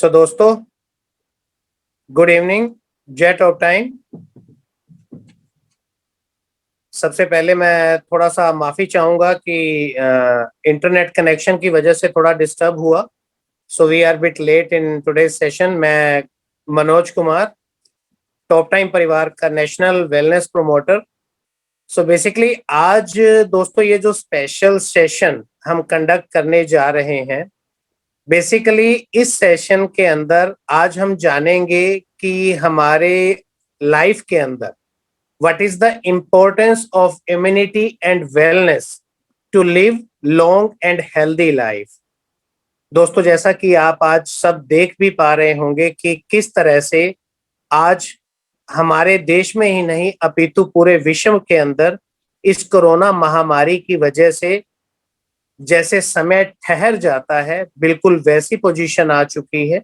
दोस्तों, good evening, jet of time. सबसे पहले मैं थोड़ा सा माफी चाहूंगा कि इंटरनेट कनेक्शन की वजह से थोड़ा डिस्टर्ब हुआ। So we are bit late in today's session. मैं मनोज कुमार, टॉप टाइम परिवार का national wellness promoter. So basically आज दोस्तों ये जो स्पेशल सेशन हम कंडक्ट करने जा रहे हैं, बेसिकली इस सेशन के अंदर आज हम जानेंगे कि हमारे लाइफ के अंदर what is the importance of immunity and wellness to live long and healthy life. दोस्तों, जैसा कि आप आज सब देख भी पा रहे होंगे कि किस तरह से आज हमारे देश में ही नहीं अपितु पूरे विश्व के अंदर इस कोरोना महामारी की वजह से जैसे समय ठहर जाता है, बिल्कुल वैसी पोजीशन आ चुकी है।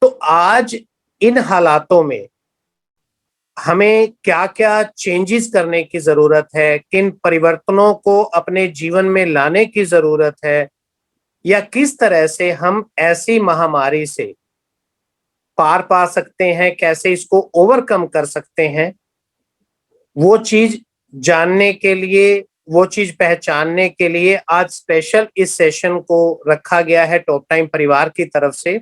तो आज इन हालातों में हमें क्या-क्या चेंजेस करने की जरूरत है, किन परिवर्तनों को अपने जीवन में लाने की जरूरत है, या किस तरह से हम ऐसी महामारी से पार पा सकते हैं, कैसे इसको ओवरकम कर सकते हैं, वो चीज जानने के लिए, वो चीज पहचानने के लिए आज स्पेशल इस सेशन को रखा गया है टॉप टाइम परिवार की तरफ से।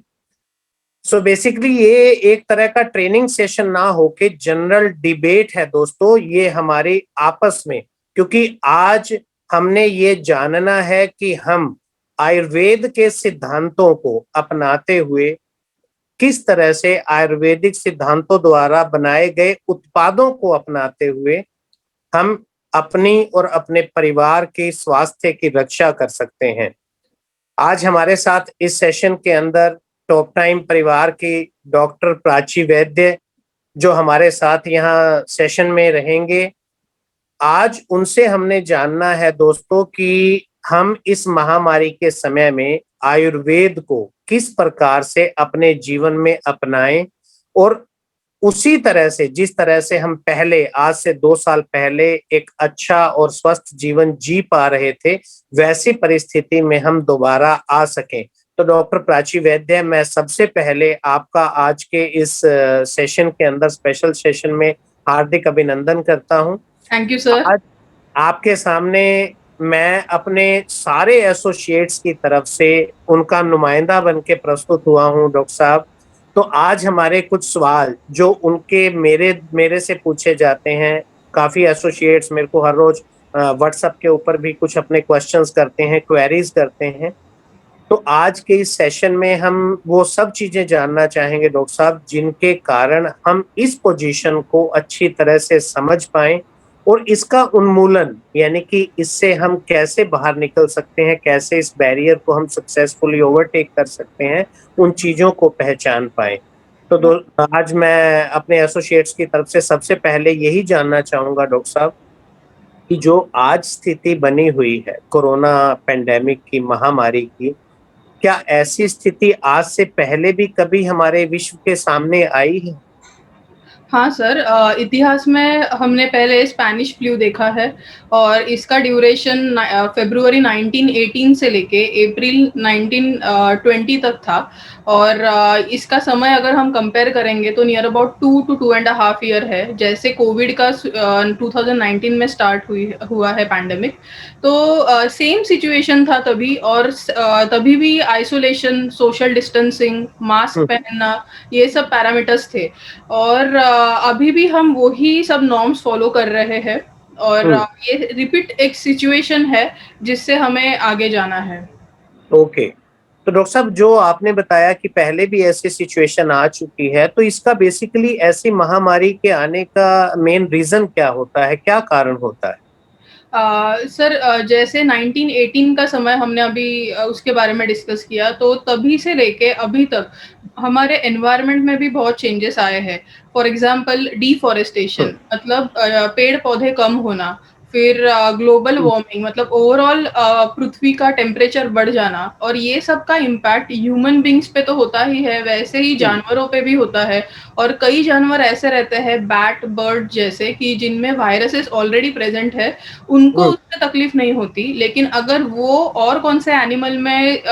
सो बेसिकली ये एक तरह का ट्रेनिंग सेशन ना होके जनरल डिबेट है दोस्तों, ये हमारी आपस में, क्योंकि आज हमने ये जानना है कि हम आयुर्वेद के सिद्धांतों को अपनाते हुए किस तरह से आयुर्वेदिक सिद्धांतों द्वारा बनाए गए उत्पादों को अपनाते हुए हम अपनी और अपने परिवार के स्वास्थ्य की रक्षा कर सकते हैं। आज हमारे साथ इस सेशन के अंदर टॉप टाइम परिवार की डॉक्टर प्राची वैद्य, जो हमारे साथ यहाँ सेशन में रहेंगे। आज उनसे हमने जानना है दोस्तों कि हम इस महामारी के समय में आयुर्वेद को किस प्रकार से अपने जीवन में अपनाएं, और उसी तरह से जिस तरह से हम पहले आज से 2 साल पहले एक अच्छा और स्वस्थ जीवन जी पा रहे थे, वैसी परिस्थिति में हम दोबारा आ सकें। तो डॉक्टर प्राची वैद्य, मैं सबसे पहले आपका आज के इस सेशन के अंदर, स्पेशल सेशन में हार्दिक अभिनंदन करता हूं। Thank you sir. आज आपके सामने मैं अपने सारे एसोसिएट्स की तरफ से उनका नुमाइंदा बन के प्रस्तुत हुआ हूं डॉक्टर साहब। तो आज हमारे कुछ सवाल जो उनके मेरे से पूछे जाते हैं, काफी एसोसिएट्स मेरे को हर रोज व्हाट्सएप के ऊपर भी कुछ अपने क्वेश्चंस करते हैं, क्वेरीज करते हैं। तो आज के इस सेशन में हम वो सब चीजें जानना चाहेंगे डॉक्टर साहब, जिनके कारण हम इस पोजीशन को अच्छी तरह से समझ पाएं और इसका उन्मूलन, यानी कि इससे हम कैसे बाहर निकल सकते हैं, कैसे इस बैरियर को हम सक्सेसफुली ओवरटेक कर सकते हैं, उन चीजों को पहचान पाए। तो आज मैं अपने एसोसिएट्स की तरफ से सबसे पहले यही जानना चाहूंगा डॉक्टर साहब कि जो आज स्थिति बनी हुई है कोरोना पेंडेमिक की, महामारी की, क्या ऐसी स्थिति आज से पहले भी कभी हमारे विश्व के सामने आई है? हाँ सर, इतिहास में हमने पहले स्पेनिश फ्लू देखा है और इसका ड्यूरेशन फ़रवरी 1918 से लेके अप्रैल 1920 तक था। और इसका समय अगर हम कंपेयर करेंगे तो नियर अबाउट 2 to 2.5 ईयर है। जैसे कोविड का 2019 में हुआ है पैंडेमिक, तो सेम सिचुएशन था तभी। और तभी भी आइसोलेशन, सोशल डिस्टेंसिंग, मास्क पहनना, ये सब पैरामीटर्स थे। और अभी भी हम वही सब नॉर्म्स फॉलो कर रहे हैं। और ये रिपीट एक सिचुएशन है जिससे हमें आगे जाना है। ओके, तो डॉक्टर साहब, जो आपने बताया कि पहले भी ऐसी सिचुएशन आ चुकी है, तो इसका बेसिकली ऐसी महामारी के आने का मेन रीजन क्या होता है, क्या कारण होता है? सर, जैसे 1918 का समय हमने अभी उसके बारे में डिस्कस किया, तो तभी से लेके अभी तक हमारे एनवायरनमेंट में भी बहुत चेंजेस आए हैं। फॉर एग्जांपल डिफॉरेस्टेशन, मतलब पेड़-पौधे कम होना, फिर ग्लोबल वार्मिंग मतलब ओवरऑल पृथ्वी का टेम्परेचर बढ़ जाना, और ये सब का इम्पैक्ट ह्यूमन बींग्स पे तो होता ही है, वैसे ही जानवरों पे भी होता है। और कई जानवर ऐसे रहते हैं, बैट, बर्ड जैसे, कि जिनमें वायरसेस ऑलरेडी प्रेजेंट है, उनको उससे तकलीफ नहीं होती, लेकिन अगर वो और कौन से एनिमल में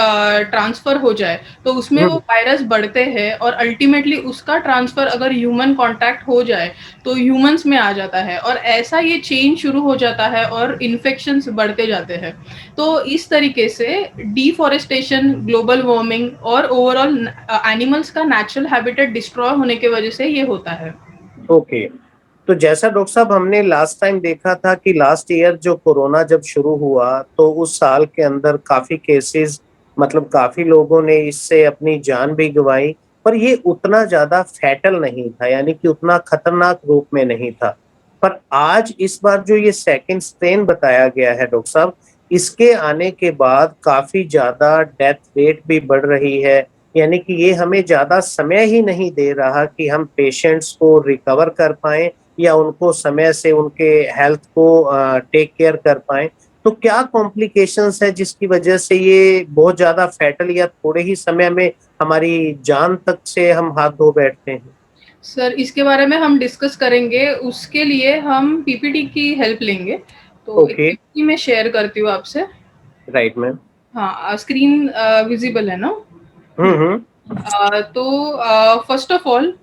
ट्रांसफर हो जाए तो उसमें वो वायरस बढ़ते हैं, और अल्टीमेटली उसका ट्रांसफर अगर ह्यूमन कांटेक्ट हो जाए तो ह्यूमंस में आ जाता है, और ऐसा ये चेन शुरू हो जाता है और इन्फेक्शंस बढ़ते जाते हैं। तो इस तरीके से डिफॉरेस्टेशन, ग्लोबल वार्मिंग और ओवरऑल एनिमल्स का नेचुरल हैबिटेट डिस्ट्रॉय होने की वजह से ये होता है। ओके, तो जैसा डॉक्टर साहब हमने लास्ट टाइम देखा था कि लास्ट ईयर जो कोरोना जब शुरू हुआ तो उस साल के अंदर काफी केसेस, मतलब काफी लोगों ने इससे अपनी जान भी गंवाई, पर ये उतना ज्यादा फैटल नहीं था, यानी कि उतना खतरनाक रूप में नहीं था। पर आज इस बार जो ये सेकंड स्ट्रेन बताया गया है डॉक्टर साहब, इसके आने के बाद काफी ज्यादा डेथ रेट भी बढ़ रही है, यानी कि ये हमें ज्यादा समय ही नहीं दे रहा कि हम पेशेंट्स को रिकवर कर पाएं या उनको समय से उनके हेल्थ को टेक केयर कर पाएं। तो क्या कॉम्प्लिकेशंस है जिसकी वजह से ये बहुत ज्यादा फैटल या थोड़े ही समय में हमारी जान तक से हम हाथ धो बैठते हैं? सर, इसके बारे में हम डिस्कस करेंगे, उसके लिए हम पीपीटी की हेल्प लेंगे। तो एक ओके। पीपीटी मैं शेयर करती हूँ आपसे। Right ma'am. हाँ, स्क्रीन विजिबल है ना? हम्म। तो फर्स्ट ऑफ ऑल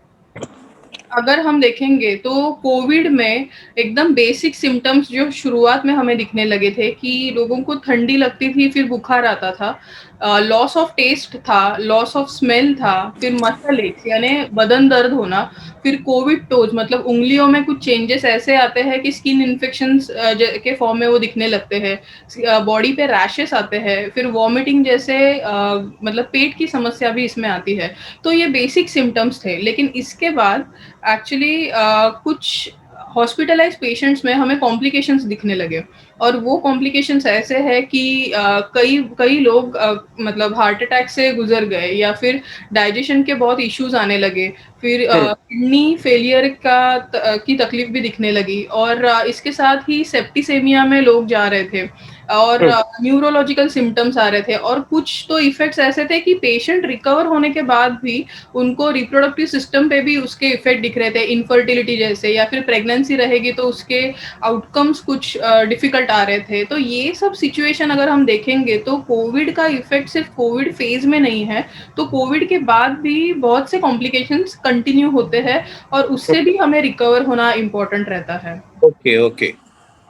अगर हम देखेंगे तो कोविड में एकदम बेसिक सिम्टम्स जो शुरुआत में हमें दिखने लगे थे, कि लोगों को ठंडी लगती थी, फिर बुखार आता था, लॉस ऑफ टेस्ट था, लॉस ऑफ स्मेल था, फिर मसल एक्स यानी बदन दर्द होना, फिर कोविड टोज मतलब उंगलियों में कुछ चेंजेस ऐसे आते हैं कि स्किन इन्फेक्शंस के फॉर्म में वो दिखने लगते हैं, बॉडी पे रैशेस आते हैं, फिर वॉमिटिंग जैसे मतलब पेट की समस्या भी इसमें आती है। तो ये बेसिक सिम्टम्स थे, लेकिन इसके बाद एक्चुअली कुछ हॉस्पिटलाइज पेशेंट्स में हमें कॉम्प्लिकेशंस दिखने लगे, और वो कॉम्प्लिकेशंस ऐसे हैं कि कई कई लोग मतलब हार्ट अटैक से गुजर गए, या फिर डाइजेशन के बहुत इश्यूज आने लगे, फिर किडनी फेलियर की तकलीफ भी दिखने लगी, और इसके साथ ही सेप्टिसेमिया में लोग जा रहे थे, और न्यूरोलॉजिकल सिम्टम्स आ रहे थे, और कुछ तो इफेक्ट्स ऐसे थे कि पेशेंट रिकवर होने के बाद भी उनको रिप्रोडक्टिव सिस्टम पे भी उसके इफेक्ट दिख रहे थे, इनफर्टिलिटी जैसे, या फिर प्रेगनेंसी रहेगी तो उसके आउटकम्स कुछ डिफिकल्ट आ रहे थे। तो ये सब सिचुएशन अगर हम देखेंगे तो कोविड का इफेक्ट सिर्फ कोविड फेज में नहीं है, तो कोविड के बाद भी बहुत से कॉम्प्लिकेशंस कंटिन्यू होते हैं, और उससे भी हमें रिकवर होना इम्पोर्टेंट रहता है। Okay okay.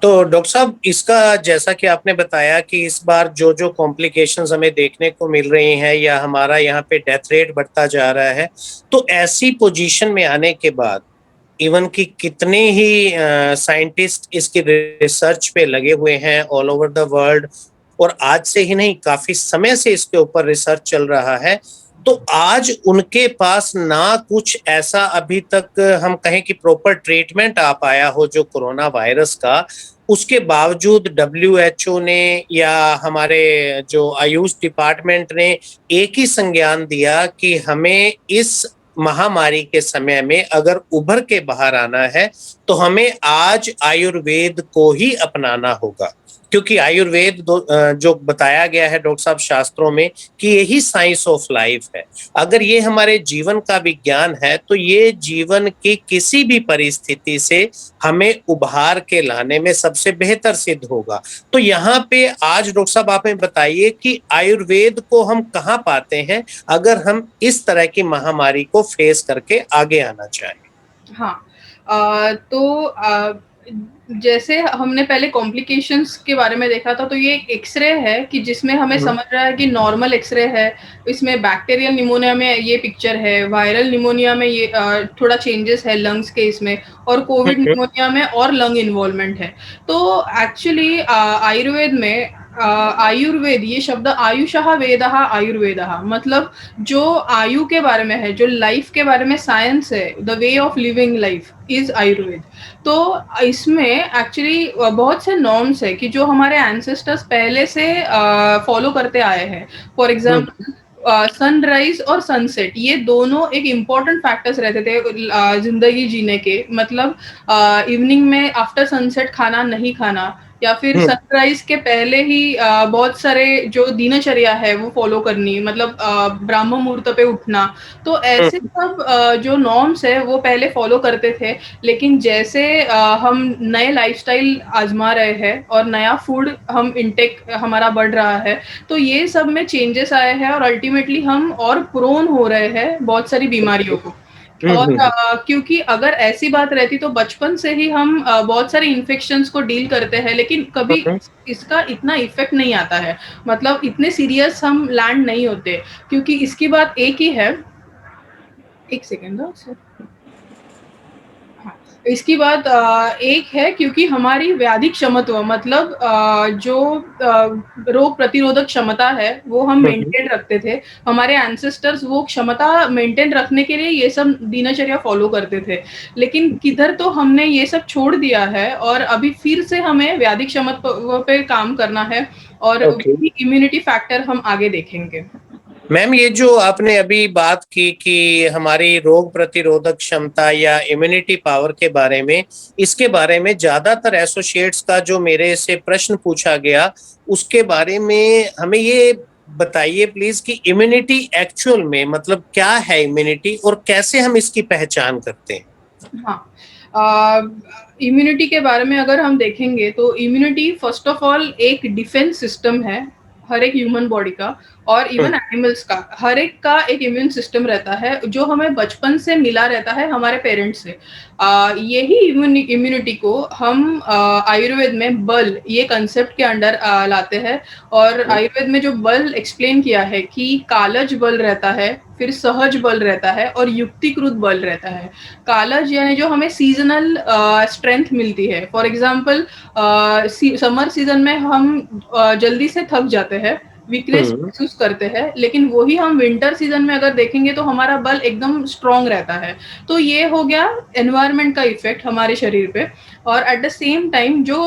तो डॉक्टर साहब, इसका जैसा कि आपने बताया कि इस बार जो जो कॉम्प्लिकेशंस हमें देखने को मिल रही हैं या हमारा यहाँ पे डेथ रेट बढ़ता जा रहा है, तो ऐसी पोजीशन में आने के बाद इवन कि कितने ही साइंटिस्ट इसकी रिसर्च पे लगे हुए हैं ऑल ओवर द वर्ल्ड, और आज से ही नहीं काफी समय से इसके ऊपर रिसर्च चल रहा है, तो आज उनके पास ना कुछ ऐसा अभी तक हम कहें कि प्रॉपर ट्रीटमेंट आ पाया हो जो कोरोना वायरस का, उसके बावजूद डब्ल्यूएचओ ने या हमारे जो आयुष डिपार्टमेंट ने एक ही संज्ञान दिया कि हमें इस महामारी के समय में अगर उभर के बाहर आना है तो हमें आज आयुर्वेद को ही अपनाना होगा, क्योंकि आयुर्वेद जो बताया गया है डॉक्टर साहब शास्त्रों में कि यही साइंस ऑफ लाइफ है। अगर ये हमारे जीवन का विज्ञान है तो ये जीवन की किसी भी परिस्थिति से हमें उभार के लाने में सबसे बेहतर सिद्ध होगा। तो यहाँ पे आज डॉक्टर साहब आप हमें बताइए कि आयुर्वेद को हम कहाँ पाते हैं अगर हम इस तरह की महामारी को फेस करके आगे आना चाहें? हाँ, तो जैसे हमने पहले कॉम्प्लिकेशंस के बारे में देखा था, तो ये एक एक्सरे है कि जिसमें हमें समझ रहा है कि नॉर्मल एक्सरे है, इसमें बैक्टीरियल निमोनिया में ये पिक्चर है, वायरल निमोनिया में ये थोड़ा चेंजेस है लंग्स के इसमें, और कोविड निमोनिया में और लंग इन्वॉल्वमेंट है। तो एक्चुअली आयुर्वेद में आयुर्वेद ये शब्द आयुषः वेदः आयुर्वेदः मतलब जो आयु के बारे में है, जो लाइफ के बारे में साइंस है, the way of living life is Ayurveda. तो इसमें एक्चुअली बहुत से नॉर्म्स है कि जो हमारे एंसेस्टर्स पहले से फॉलो करते आए हैं। फॉर एग्जाम्पल सनराइज और सनसेट ये दोनों एक इम्पॉर्टेंट फैक्टर्स रहते थे जिंदगी जीने के। मतलब इवनिंग में आफ्टर सनसेट खाना नहीं खाना, या फिर सनराइज के पहले ही बहुत सारे जो दिनचर्या है वो फॉलो करनी, मतलब ब्राह्म मुहूर्त पे उठना। तो ऐसे सब जो नॉर्म्स है वो पहले फॉलो करते थे। लेकिन जैसे हम नए लाइफस्टाइल आजमा रहे हैं और नया फूड हम इंटेक हमारा बढ़ रहा है, तो ये सब में चेंजेस आए हैं और अल्टीमेटली हम और प्रोन हो रहे हैं बहुत सारी बीमारियों को। और क्योंकि अगर ऐसी बात रहती तो बचपन से ही हम बहुत सारे इन्फेक्शंस को डील करते हैं, लेकिन कभी इसका इतना इफेक्ट नहीं आता है, मतलब इतने सीरियस हम लैंड नहीं होते। क्योंकि इसकी बात एक ही है, एक सेकेंड सर। इसकी बात एक है, क्योंकि हमारी व्याधि क्षमत्व मतलब जो रोग प्रतिरोधक क्षमता है वो हम मेंटेन रखते थे। हमारे एंसेस्टर्स वो क्षमता मेंटेन रखने के लिए ये सब दिनचर्या फॉलो करते थे। लेकिन किधर तो हमने ये सब छोड़ दिया है और अभी फिर से हमें व्याधि क्षमत्व पे काम करना है, और इम्यूनिटी फैक्टर हम आगे देखेंगे। मैम, ये जो आपने अभी बात की कि हमारी रोग प्रतिरोधक क्षमता या इम्यूनिटी पावर के बारे में, इसके बारे में ज्यादातर एसोसिएट्स का जो मेरे से प्रश्न पूछा गया, उसके बारे में हमें ये बताइए प्लीज कि इम्यूनिटी एक्चुअल में मतलब क्या है इम्यूनिटी, और कैसे हम इसकी पहचान करते हैं? हाँ, इम्यूनिटी के बारे में अगर हम देखेंगे तो इम्यूनिटी फर्स्ट ऑफ ऑल एक डिफेंस सिस्टम है हर एक ह्यूमन बॉडी का, और इवन एनिमल्स का। हर एक का एक इम्यून सिस्टम रहता है जो हमें बचपन से मिला रहता है हमारे पेरेंट्स से। यही इम्यूनिटी को हम आयुर्वेद में बल ये कंसेप्ट के अंडर लाते हैं। और आयुर्वेद में जो बल एक्सप्लेन किया है कि कालज बल रहता है, फिर सहज बल रहता है और युक्तिकृत बल रहता है। कालज यानी जो हमें सीजनल स्ट्रेंथ मिलती है। फॉर एग्जांपल समर सीजन में हम जल्दी से थक जाते हैं, वीकनेस महसूस करते हैं, लेकिन वही हम विंटर सीजन में अगर देखेंगे तो हमारा बल एकदम स्ट्रांग रहता है। तो ये हो गया एनवायरनमेंट का इफेक्ट हमारे शरीर पे। और एट द सेम टाइम जो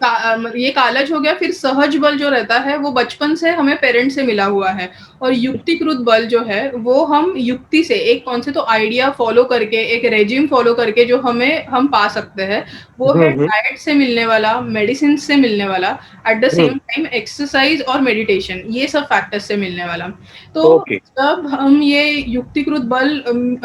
ये कालज हो गया। फिर सहज बल जो रहता है वो बचपन से हमें पेरेंट्स से मिला हुआ है। और युक्तिकृत बल जो है वो हम युक्ति से एक कौन से तो आइडिया फॉलो करके, एक रेजिम फॉलो करके जो हम पा सकते हैं, वो है डाइट से मिलने वाला, मेडिसिन से मिलने वाला, eight the same time exercise और मेडिटेशन, ये सब फैक्टर्स से मिलने वाला। तो जब हम ये युक्तिकृत बल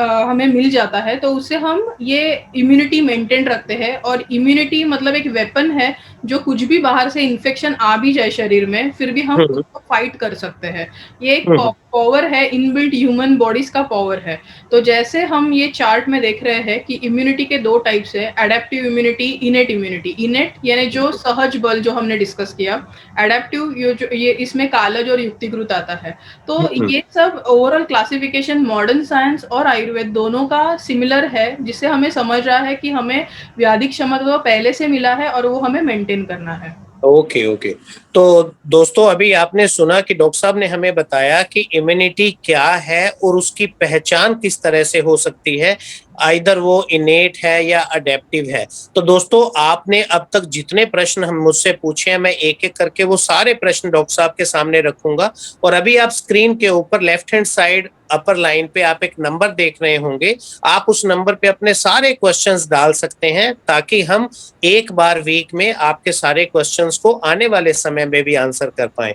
हमें मिल जाता है तो उससे हम ये इम्यूनिटी मेंटेन रखते हैं। और इम्यूनिटी मतलब एक वेपन है, जो कुछ भी बाहर से इन्फेक्शन आ भी जाए शरीर में, फिर भी हम उसको फाइट कर सकते हैं। ये एक पावर है, इनबिल्ट ह्यूमन बॉडीज का पावर है। तो जैसे हम ये चार्ट में देख रहे हैं कि इम्यूनिटी के दो टाइप्स है, एडेप्टिव इम्यूनिटी, इनेट इम्यूनिटी। इनेट यानी जो सहज बल जो हमने डिस्कस किया, एडेप्टिव ये इसमें कालज और युक्तिकृत आता है। तो ये सब ओवरऑल क्लासिफिकेशन मॉडर्न साइंस और आयुर्वेद दोनों का सिमिलर है, जिससे हमें समझ रहा है कि हमें व्याधि क्षमता पहले से मिला है और वो हमें मेंटेन करना है। ओके। तो दोस्तों, अभी आपने सुना कि डॉक्टर साहब ने हमें बताया कि इम्यूनिटी क्या है और उसकी पहचान किस तरह से हो सकती है, आइदर वो इनेट है या अडेप्टिव है। तो दोस्तों, आपने अब तक जितने प्रश्न हम मुझसे पूछे हैं, मैं एक एक करके वो सारे प्रश्न डॉक्टर साहब के सामने रखूंगा। और अभी आप स्क्रीन के ऊपर left hand side upper line पे आप एक नंबर देख रहे होंगे, आप उस नंबर पे अपने सारे क्वेश्चंस डाल सकते हैं, ताकि हम एक बार वीक में आपके सारे क्वेश्चंस को आने वाले समय में भी आंसर कर पाए।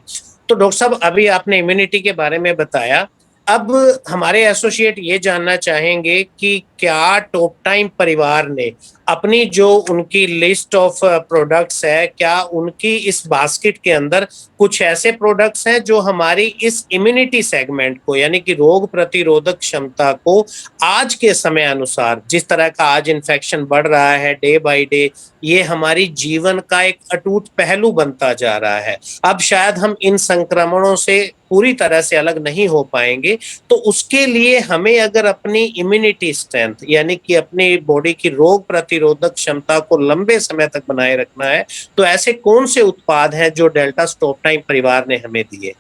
तो डॉक्टर साहब, अभी आपने इम्यूनिटी के बारे में बताया। अब हमारे एसोसिएट ये जानना चाहेंगे कि क्या टॉप टाइम परिवार ने अपनी जो उनकी लिस्ट ऑफ प्रोडक्ट्स है, क्या उनकी इस बास्केट के अंदर कुछ ऐसे प्रोडक्ट्स हैं जो हमारी इस इम्यूनिटी सेगमेंट को, यानी कि रोग प्रतिरोधक क्षमता को आज के समय अनुसार, जिस तरह का आज इन्फेक्शन बढ़ रहा है डे बाय डे, ये हमारी जीवन का एक अटूट पहलू बनता जा रहा है। अब शायद हम इन संक्रमणों से पूरी तरह से अलग नहीं हो पाएंगे, तो उसके लिए हमें अगर अपनी इम्यूनिटी स्ट्रेंथ, यानी कि अपनी बॉडी की रोग प्रतिरोधक क्षमता को लंबे समय तक बनाए रखना है, तो ऐसे कौन से उत्पाद हैं जो डेल्टा स्टॉप टाइम परिवार ने हमें दिए?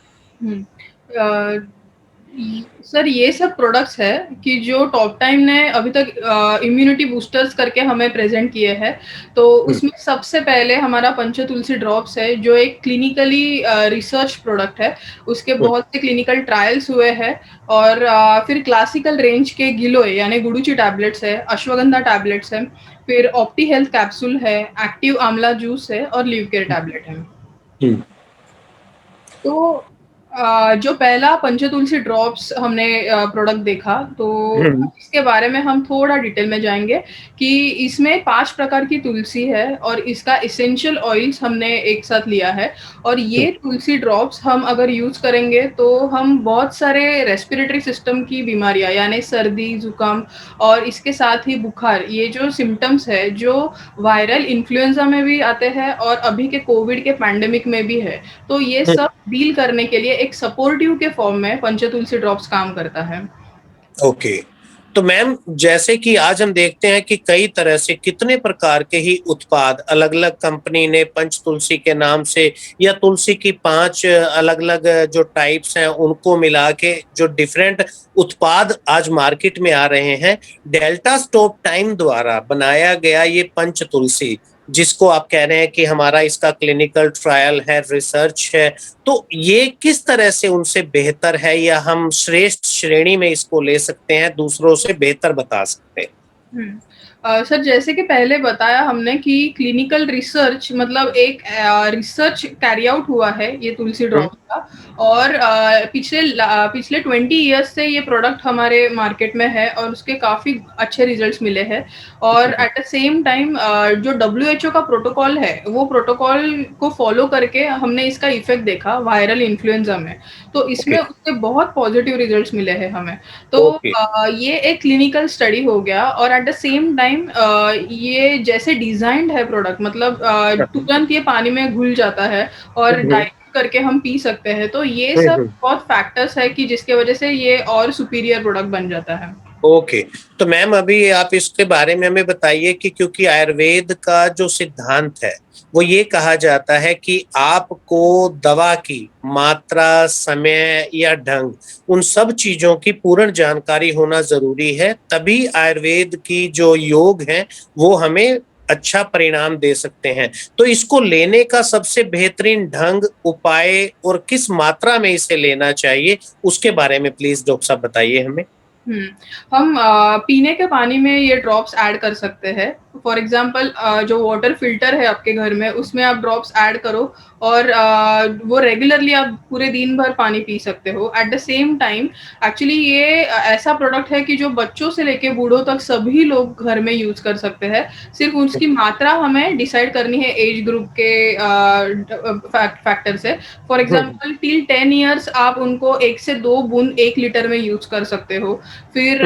सर ये सब प्रोडक्ट्स है कि जो टॉप टाइम ने अभी तक इम्यूनिटी बूस्टर्स करके हमें प्रेजेंट किए हैं। तो उसमें सबसे पहले हमारा पंचतुलसी ड्रॉप्स है जो एक क्लिनिकली रिसर्च प्रोडक्ट है। उसके बहुत से क्लिनिकल ट्रायल्स हुए हैं। और फिर क्लासिकल रेंज के गिलोय यानी गुडुची टैबलेट्स है, अश्वगंधा टैबलेट्स है, फिर ऑप्टी हेल्थ कैप्सूल है, एक्टिव आंवला जूस है और लिव केयर टैबलेट है। तो जो पहला पंचतुलसी ड्रॉप्स हमने प्रोडक्ट देखा, तो इसके बारे में हम थोड़ा डिटेल में जाएँगे कि इसमें 5 प्रकार की तुलसी है और इसका एसेंशियल ऑयल्स हमने एक साथ लिया है। और ये तुलसी ड्रॉप्स हम अगर यूज़ करेंगे तो हम बहुत सारे रेस्पिरेटरी सिस्टम की बीमारियाँ यानी सर्दी, ज़ुकाम और इसके साथ ही बुखार, ये जो सिम्पटम्स है, जो वायरल इन्फ्लुएंजा में भी आते हैं और अभी के कोविड के पैंडेमिक में भी है। तो ये सब डील करने के लिए एक सपोर्टिव के फॉर्म में पंचतुलसी ड्रॉप्स काम करता है। ओके। तो मैम जैसे कि आज हम देखते हैं कि कई तरह से कितने प्रकार के ही उत्पाद अलग-अलग कंपनी ने पंचतुलसी के नाम से या तुलसी की 5 अलग-अलग जो टाइप्स हैं उनको मिला के जो डिफरेंट उत्पाद आज मार्केट में आ रहे हैं। डेल्टा स्टॉप टाइम द्वारा बनाया गया ये पंचतुलसी जिसको आप कह रहे हैं कि हमारा इसका क्लिनिकल ट्रायल है, रिसर्च है, तो ये किस तरह से उनसे बेहतर है या हम श्रेष्ठ श्रेणी में इसको ले सकते हैं, दूसरों से बेहतर बता सकते हैं? सर जैसे कि पहले बताया हमने कि क्लिनिकल रिसर्च मतलब एक रिसर्च कैरी आउट हुआ है ये तुलसी ड्रॉप का। और पिछले 20 इयर्स से ये प्रोडक्ट हमारे मार्केट में है और उसके काफ़ी अच्छे रिजल्ट्स मिले हैं। और एट द सेम टाइम जो WHO का प्रोटोकॉल है, वो प्रोटोकॉल को फॉलो करके हमने इसका इफेक्ट देखा वायरल इन्फ्लुएंजा में। तो इसमें उसके बहुत पॉजिटिव रिजल्ट्स मिले हैं हमें। तो ये एक क्लिनिकल स्टडी हो गया और एट द सेम टाइम ये जैसे डिजाइंड है प्रोडक्ट मतलब तुरंत ये पानी में घुल जाता है और डाइल्यूट करके हम पी सकते हैं। तो ये सब बहुत फैक्टर्स है कि जिसके वजह से ये और सुपीरियर प्रोडक्ट बन जाता है। ओके। तो मैम अभी आप इसके बारे में हमें बताइए कि क्योंकि आयुर्वेद का जो सिद्धांत है वो ये कहा जाता है कि आपको दवा की मात्रा, समय या ढंग उन सब चीजों की पूर्ण जानकारी होना जरूरी है, तभी आयुर्वेद की जो योग है वो हमें अच्छा परिणाम दे सकते हैं। तो इसको लेने का सबसे बेहतरीन ढंग, उपाय और किस मात्रा में इसे लेना चाहिए उसके बारे में प्लीज डॉक्टर साहब बताइए हमें। हम पीने के पानी में ये ड्रॉप्स ऐड कर सकते हैं। फॉर एग्जांपल जो वाटर फिल्टर है आपके घर में उसमें आप ड्रॉप्स ऐड करो और वो रेगुलरली आप पूरे दिन भर पानी पी सकते हो। Eight the same time actually ये ऐसा प्रोडक्ट है कि जो बच्चों से लेके बूढ़ों तक सभी लोग घर में यूज कर सकते हैं। सिर्फ उसकी मात्रा हमें डिसाइड करनी है एज ग्रुप के फैक्टर से। फॉर एग्जांपल टिल 10 इयर्स आप उनको 1 से 2 बूंद 1 लीटर में यूज कर सकते हो। फिर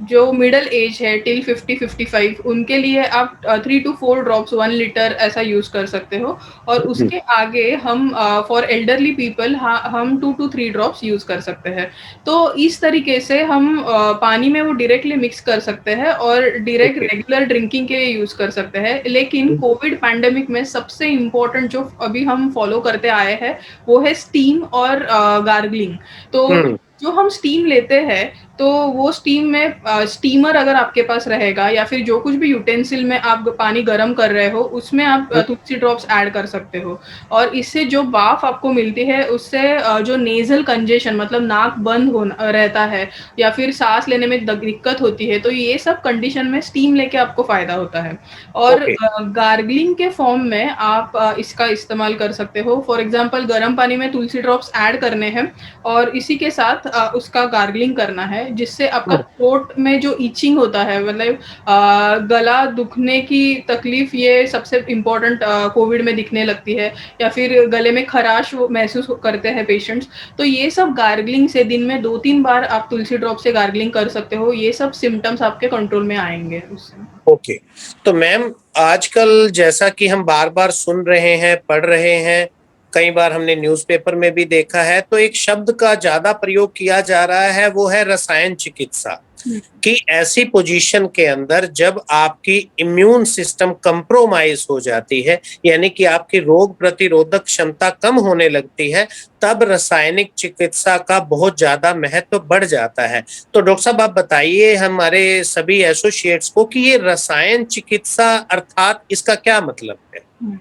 जो मिडल एज है टिल 50-55 उनके लिए आप 3 to 4 ड्रॉप्स 1 लीटर ऐसा यूज कर सकते हो। और उसके आगे हम फॉर एल्डरली पीपल हम 2 to 3 ड्रॉप्स यूज कर सकते हैं। तो इस तरीके से हम पानी में वो डायरेक्टली मिक्स कर सकते हैं और डायरेक्ट रेगुलर ड्रिंकिंग के लिए यूज कर सकते हैं। लेकिन कोविड पैंडेमिक में सबसे इम्पोर्टेंट जो अभी हम फॉलो करते आए हैं वो है स्टीम और गार्गलिंग। तो जो हम स्टीम लेते हैं तो वो स्टीम में स्टीमर अगर आपके पास रहेगा या फिर जो कुछ भी यूटेंसिल में आप पानी गर्म कर रहे हो उसमें आप तुलसी ड्रॉप्स ऐड कर सकते हो। और इससे जो भाप आपको मिलती है उससे जो नेजल कंजेशन मतलब नाक बंद हो रहता है या फिर सांस लेने में दिक्कत होती है, तो ये सब कंडीशन में स्टीम लेके आपको फायदा होता है। और गार्गलिंग के फॉर्म में आप इसका इस्तेमाल कर सकते हो। फॉर एग्जाम्पल गर्म पानी में तुलसी ड्रॉप्स ऐड करने हैं और इसी के साथ उसका गार्गलिंग करना है जिससे आपका थ्रोट में जो इचिंग होता है मतलब गला दुखने की तकलीफ ये सबसे इम्पोर्टेंट कोविड में दिखने लगती है या फिर गले में खराश महसूस करते हैं पेशेंट्स। तो ये सब गार्गलिंग से दिन में 2-3 बार आप तुलसी ड्रॉप से गार्गलिंग कर सकते हो। ये सब सिम्टम्स आपके कंट्रोल में आएंगे उससे। ओके। तो मैम आजकल जैसा कि हम बार बार सुन रहे हैं, पढ़ रहे हैं, कई बार हमने न्यूज़पेपर में भी देखा है, तो एक शब्द का ज्यादा प्रयोग किया जा रहा है वो है रसायन चिकित्सा। हुँ। कि ऐसी पोजीशन के अंदर जब आपकी इम्यून सिस्टम कंप्रोमाइज हो जाती है, यानी कि आपकी रोग प्रतिरोधक क्षमता कम होने लगती है, तब रासायनिक चिकित्सा का बहुत ज्यादा महत्व बढ़ जाता है। तो डॉक्टर साहब आप बताइए हमारे सभी एसोसिएट्स को कि ये रसायन चिकित्सा अर्थात इसका क्या मतलब है? हुँ।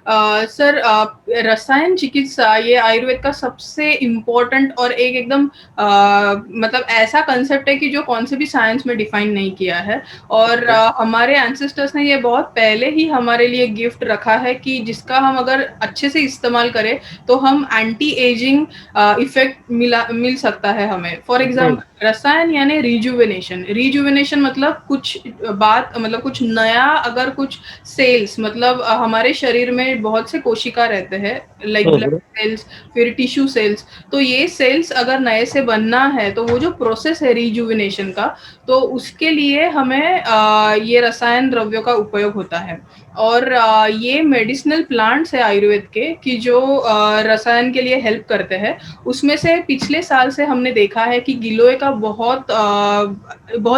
सर रसायन चिकित्सा ये आयुर्वेद का सबसे इम्पोर्टेंट और एक एकदम मतलब ऐसा कांसेप्ट है कि जो कौन से भी साइंस में डिफाइन नहीं किया है और हमारे एंसेस्टर्स ने ये बहुत पहले ही हमारे लिए गिफ्ट रखा है कि जिसका हम अगर अच्छे से इस्तेमाल करें तो हम एंटी एजिंग इफेक्ट मिल सकता है हमें। फॉर एग्जाम्पल रसायन यानी रिजुवेनेशन मतलब कुछ नया अगर कुछ सेल्स मतलब हमारे शरीर में बहुत से कोशिका रहते हैं लाइक ब्लड सेल्स फिर टिश्यू सेल्स। तो ये सेल्स अगर नए से बनना है तो वो जो प्रोसेस है रिजुविनेशन का तो उसके लिए हमें ये रसायन द्रव्यों का उपयोग होता है और ये मेडिसिनल प्लांट्स है आयुर्वेद के कि जो रसायन के लिए हेल्प करते हैं। उसमें से पिछले साल से हमने देखा है कि गिलोय का बहुत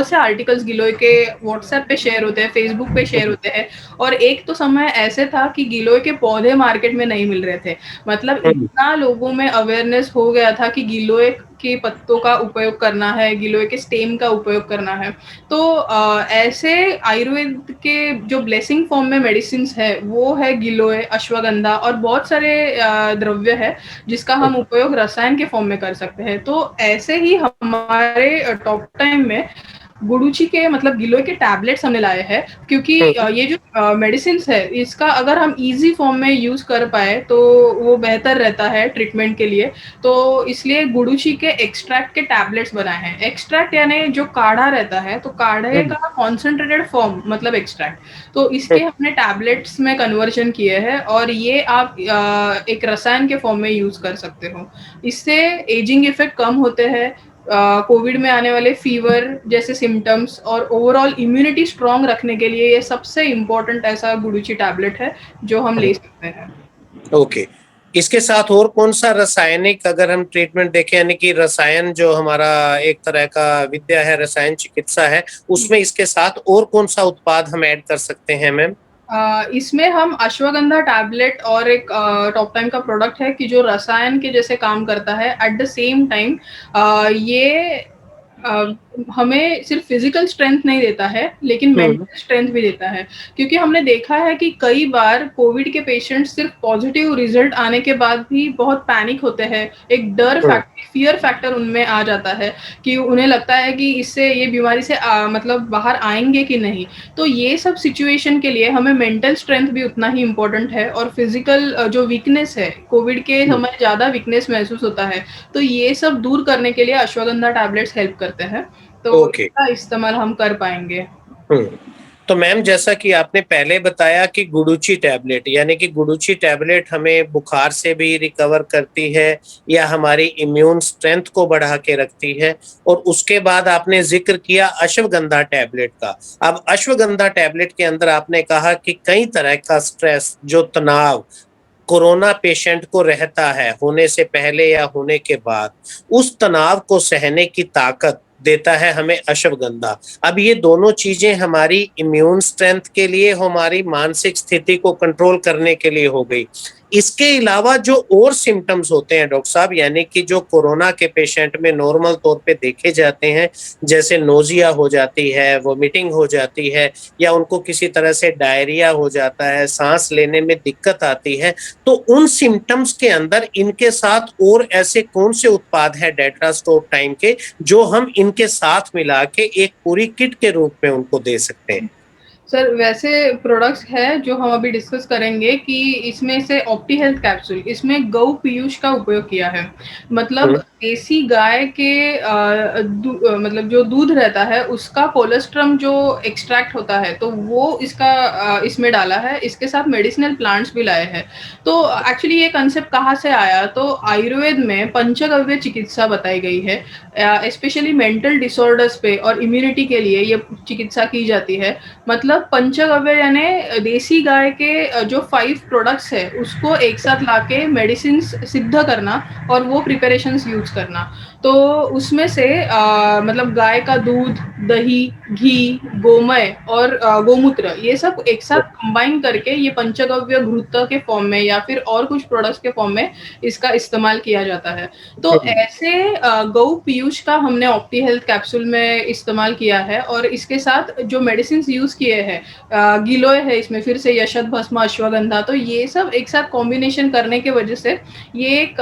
से आर्टिकल्स गिलोय के व्हाट्सएप पे शेयर होते हैं, फेसबुक पे शेयर होते हैं और एक तो समय ऐसे था कि गिलोय के पौधे मार्केट में नहीं मिल रहे थे। मतलब इतना लोगों में अवेयरनेस हो गया था कि गिलोय के पत्तों का उपयोग करना है, गिलोय के स्टेम का उपयोग करना है। तो ऐसे आयुर्वेद के जो ब्लेसिंग फॉर्म में मेडिसिन है वो है गिलोय, अश्वगंधा और बहुत सारे द्रव्य है जिसका हम उपयोग रसायन के फॉर्म में कर सकते हैं। तो ऐसे ही हमारे टॉप टाइम में गुडुची के मतलब गिलोय के टैबलेट्स हमने लाए हैं क्योंकि ये जो मेडिसिन है इसका अगर हम इजी फॉर्म में यूज कर पाए तो वो बेहतर रहता है ट्रीटमेंट के लिए। तो इसलिए गुडुची के एक्सट्रैक्ट के टैबलेट्स बनाए हैं। एक्सट्रैक्ट यानी जो काढ़ा रहता है तो काढ़े का कॉन्सेंट्रेटेड फॉर्म मतलब एक्सट्रैक्ट तो इसके हमने टैबलेट्स में कन्वर्जन किए हैं और ये आप एक रसायन के फॉर्म में यूज कर सकते हो। इससे एजिंग इफेक्ट कम होते हैं, कोविड में आने वाले फीवर जैसे सिम्टम्स और ओवरऑल इम्यूनिटी स्ट्रांग रखने के लिए ये सबसे इम्पोर्टेंट ऐसा गुडुची टैबलेट है जो हम ले सकते हैं। ओके। इसके साथ और कौन सा रासायनिक अगर हम ट्रीटमेंट देखें यानी कि रसायन जो हमारा एक तरह का विद्या है, रसायन चिकित्सा है, उसमें इसके साथ और कौन सा उत्पाद हम ऐड कर सकते हैं मैम? इसमें हम अश्वगंधा टैबलेट और एक टॉप टाइम का प्रोडक्ट है कि जो रसायन के जैसे काम करता है एट द सेम टाइम ये हमें सिर्फ फिजिकल स्ट्रेंथ नहीं देता है लेकिन मेंटल स्ट्रेंथ भी देता है क्योंकि हमने देखा है कि कई बार कोविड के पेशेंट सिर्फ पॉजिटिव रिजल्ट आने के बाद भी बहुत पैनिक होते हैं। एक डर फैक्टर, फियर फैक्टर उनमें आ जाता है कि उन्हें लगता है कि इससे ये बीमारी से मतलब बाहर आएंगे कि नहीं। तो ये सब सिचुएशन के लिए हमें मेंटल स्ट्रेंथ भी उतना ही इम्पोर्टेंट है और फिजिकल जो वीकनेस है कोविड के समय ज़्यादा वीकनेस महसूस होता है तो ये सब दूर करने के लिए अश्वगंधा टैबलेट्स हेल्प करते हैं। तो इसका इस्तेमाल हम कर पाएंगे। तो मैम जैसा कि आपने पहले बताया कि गुडुची टैबलेट यानी कि गुडुची टैबलेट हमें बुखार से भी रिकवर करती है या हमारी इम्यून स्ट्रेंथ को बढ़ा के रखती है और उसके बाद आपने जिक्र किया अश्वगंधा टैबलेट का। अब अश्वगंधा टैबलेट के अंदर आपने कहा कि कई तरह का स्ट्रेस जो तनाव कोरोना पेशेंट को रहता है होने से पहले या होने के बाद, उस तनाव को सहने की ताकत देता है हमें अश्वगंधा। अब ये दोनों चीजें हमारी इम्यून स्ट्रेंथ के लिए, हमारी मानसिक स्थिति को कंट्रोल करने के लिए हो गई। इसके अलावा जो और सिम्टम्स होते हैं डॉक्टर साहब यानी कि जो कोरोना के पेशेंट में नॉर्मल तौर पे देखे जाते हैं, जैसे नोजिया हो जाती है, वोमिटिंग हो जाती है या उनको किसी तरह से डायरिया हो जाता है, सांस लेने में दिक्कत आती है, तो उन सिम्टम्स के अंदर इनके साथ और ऐसे कौन से उत्पाद है डेट्रास्टॉप टाइम के जो हम इनके साथ मिला के एक पूरी किट के रूप में उनको दे सकते हैं? सर वैसे प्रोडक्ट्स है जो हम अभी डिस्कस करेंगे कि इसमें से ऑप्टी हेल्थ कैप्सूल इसमें गौ पीयूष का उपयोग किया है। मतलब देसी गाय के मतलब जो दूध रहता है उसका कोलेस्ट्रम जो एक्सट्रैक्ट होता है तो वो इसका इसमें डाला है। इसके साथ मेडिसिनल प्लांट्स भी लाए हैं। तो एक्चुअली ये कंसेप्ट कहाँ से आया तो आयुर्वेद में पंचगव्य चिकित्सा बताई गई है। स्पेशली मेंटल डिसऑर्डर्स पे और इम्यूनिटी के लिए ये चिकित्सा की जाती है। मतलब मतलब पंचगव्य यानी देसी गाय के जो 5 प्रोडक्ट्स है उसको एक साथ लाके मेडिसिन सिद्ध करना और वो प्रिपरेशंस यूज करना। तो उसमें से मतलब गाय का दूध, दही, घी, गोमय और गोमूत्र ये सब एक साथ कंबाइन करके ये पंचगव्य घृत के फॉर्म में या फिर और कुछ प्रोडक्ट्स के फॉर्म में इसका इस्तेमाल किया जाता है। तो ऐसे गौ पीयूष का हमने ऑप्टी हेल्थ कैप्सूल में इस्तेमाल किया है और इसके साथ जो मेडिसिन यूज किए हैं, गिलोय है इसमें, फिर से यशत भस्म, अश्वगंधा, तो ये सब एक साथ कॉम्बिनेशन करने के वजह से ये एक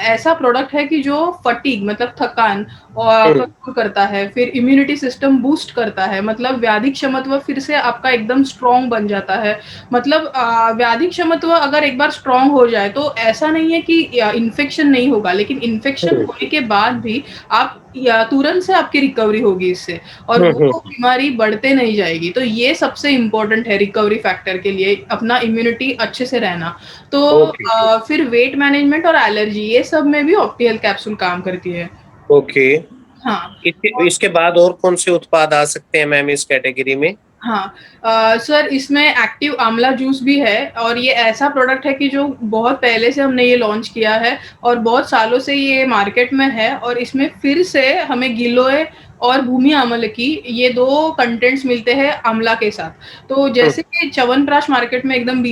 ऐसा प्रोडक्ट है कि जो फटीग मतलब थकान और दूर करता है, फिर इम्यूनिटी सिस्टम बूस्ट करता है, मतलब व्याधि क्षमत्व फिर से आपका एकदम स्ट्रॉन्ग बन जाता है। मतलब व्याधि क्षमत्व अगर एक बार स्ट्रॉन्ग हो जाए तो ऐसा नहीं है कि इन्फेक्शन नहीं होगा, लेकिन इन्फेक्शन होने के बाद भी आप या तुरंत से आपकी रिकवरी होगी इससे और वो बीमारी बढ़ते नहीं जाएगी। तो ये सबसे इम्पोर्टेंट है रिकवरी फैक्टर के लिए, अपना इम्यूनिटी अच्छे से रहना। तो फिर वेट मैनेजमेंट और एलर्जी ये सब में भी ऑप्टी हेल्थ कैप्सूल काम करती है। ओके। हाँ, इसके बाद और कौन से उत्पाद आ सकते हैं मैम इस कैटेगरी में? हाँ, सर इसमें एक्टिव आंवला जूस भी है और ये ऐसा प्रोडक्ट है कि जो बहुत पहले से हमने ये लॉन्च किया है और बहुत सालों से ये मार्केट में है और इसमें फिर से हमें गिलोय और भूमि अमल की ये 2 कंटेंट्स मिलते हैं आंवला के साथ। तो जैसे कि च्यवनप्राश मार्केट में एकदम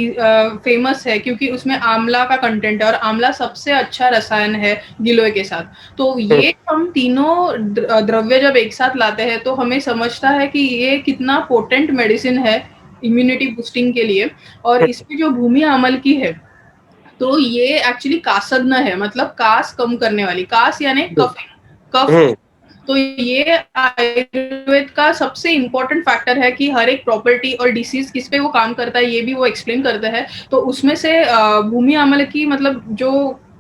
फेमस है क्योंकि उसमें आंवला का कंटेंट है और आंवला सबसे अच्छा रसायन है गिलोय के साथ। तो ये हम तीनों द्रव्य जब एक साथ लाते हैं तो हमें समझता है कि ये कितना पोटेंट मेडिसिन है इम्यूनिटी बूस्टिंग के लिए। और इसमें जो भूमि अमल की है तो ये एक्चुअली कासग्न है, मतलब कास कम करने वाली, कास यानी कफ। तो ये आयुर्वेद का सबसे इम्पोर्टेंट फैक्टर है कि हर एक प्रॉपर्टी और डिसीज किस पे वो काम करता है ये भी वो एक्सप्लेन करता है। तो उसमें से भूमि अमल की मतलब जो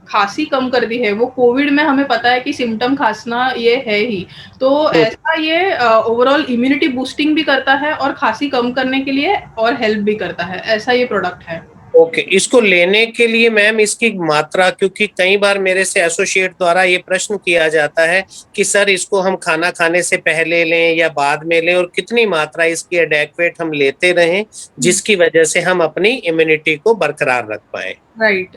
खांसी कम कर दी है, वो कोविड में हमें पता है कि सिम्टम खांसना ये है ही। तो ऐसा ये ओवरऑल इम्यूनिटी बूस्टिंग भी करता है और खांसी कम करने के लिए और हेल्प भी करता है, ऐसा ये प्रोडक्ट है। ओके, इसको लेने के लिए मैम इसकी मात्रा, क्योंकि कई बार मेरे से एसोसिएट द्वारा ये प्रश्न किया जाता है कि सर इसको हम खाना खाने से पहले लें या बाद में लें और कितनी मात्रा इसकी एडेक्वेट हम लेते रहें जिसकी वजह से हम अपनी इम्यूनिटी को बरकरार रख पाए। राइट,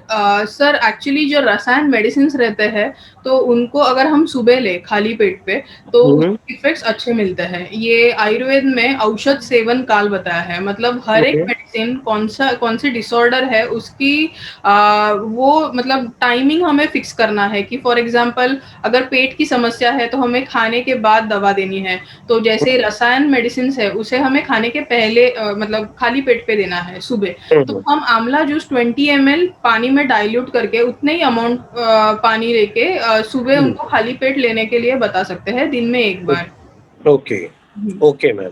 सर एक्चुअली जो रसायन मेडिसिन रहते हैं तो उनको अगर हम सुबह ले खाली पेट पे तो उसके इफेक्ट्स अच्छे मिलते हैं। ये आयुर्वेद में औषध सेवन काल बताया है, मतलब हर एक मेडिसिन कौन सी डिसऑर्डर है उसकी वो मतलब टाइमिंग हमें फिक्स करना है कि फॉर एग्जांपल अगर पेट की समस्या है तो हमें खाने के बाद दवा देनी है। तो जैसे रसायन मेडिसिन है उसे हमें खाने के पहले मतलब खाली पेट पे देना है सुबह। तो हम आंवला जूस 20 ml पानी में डाइल्यूट करके उतने ही अमाउंट पानी लेके सुबह उनको खाली पेट लेने के लिए बता सकते हैं, दिन में एक बार। ओके ओके मैम,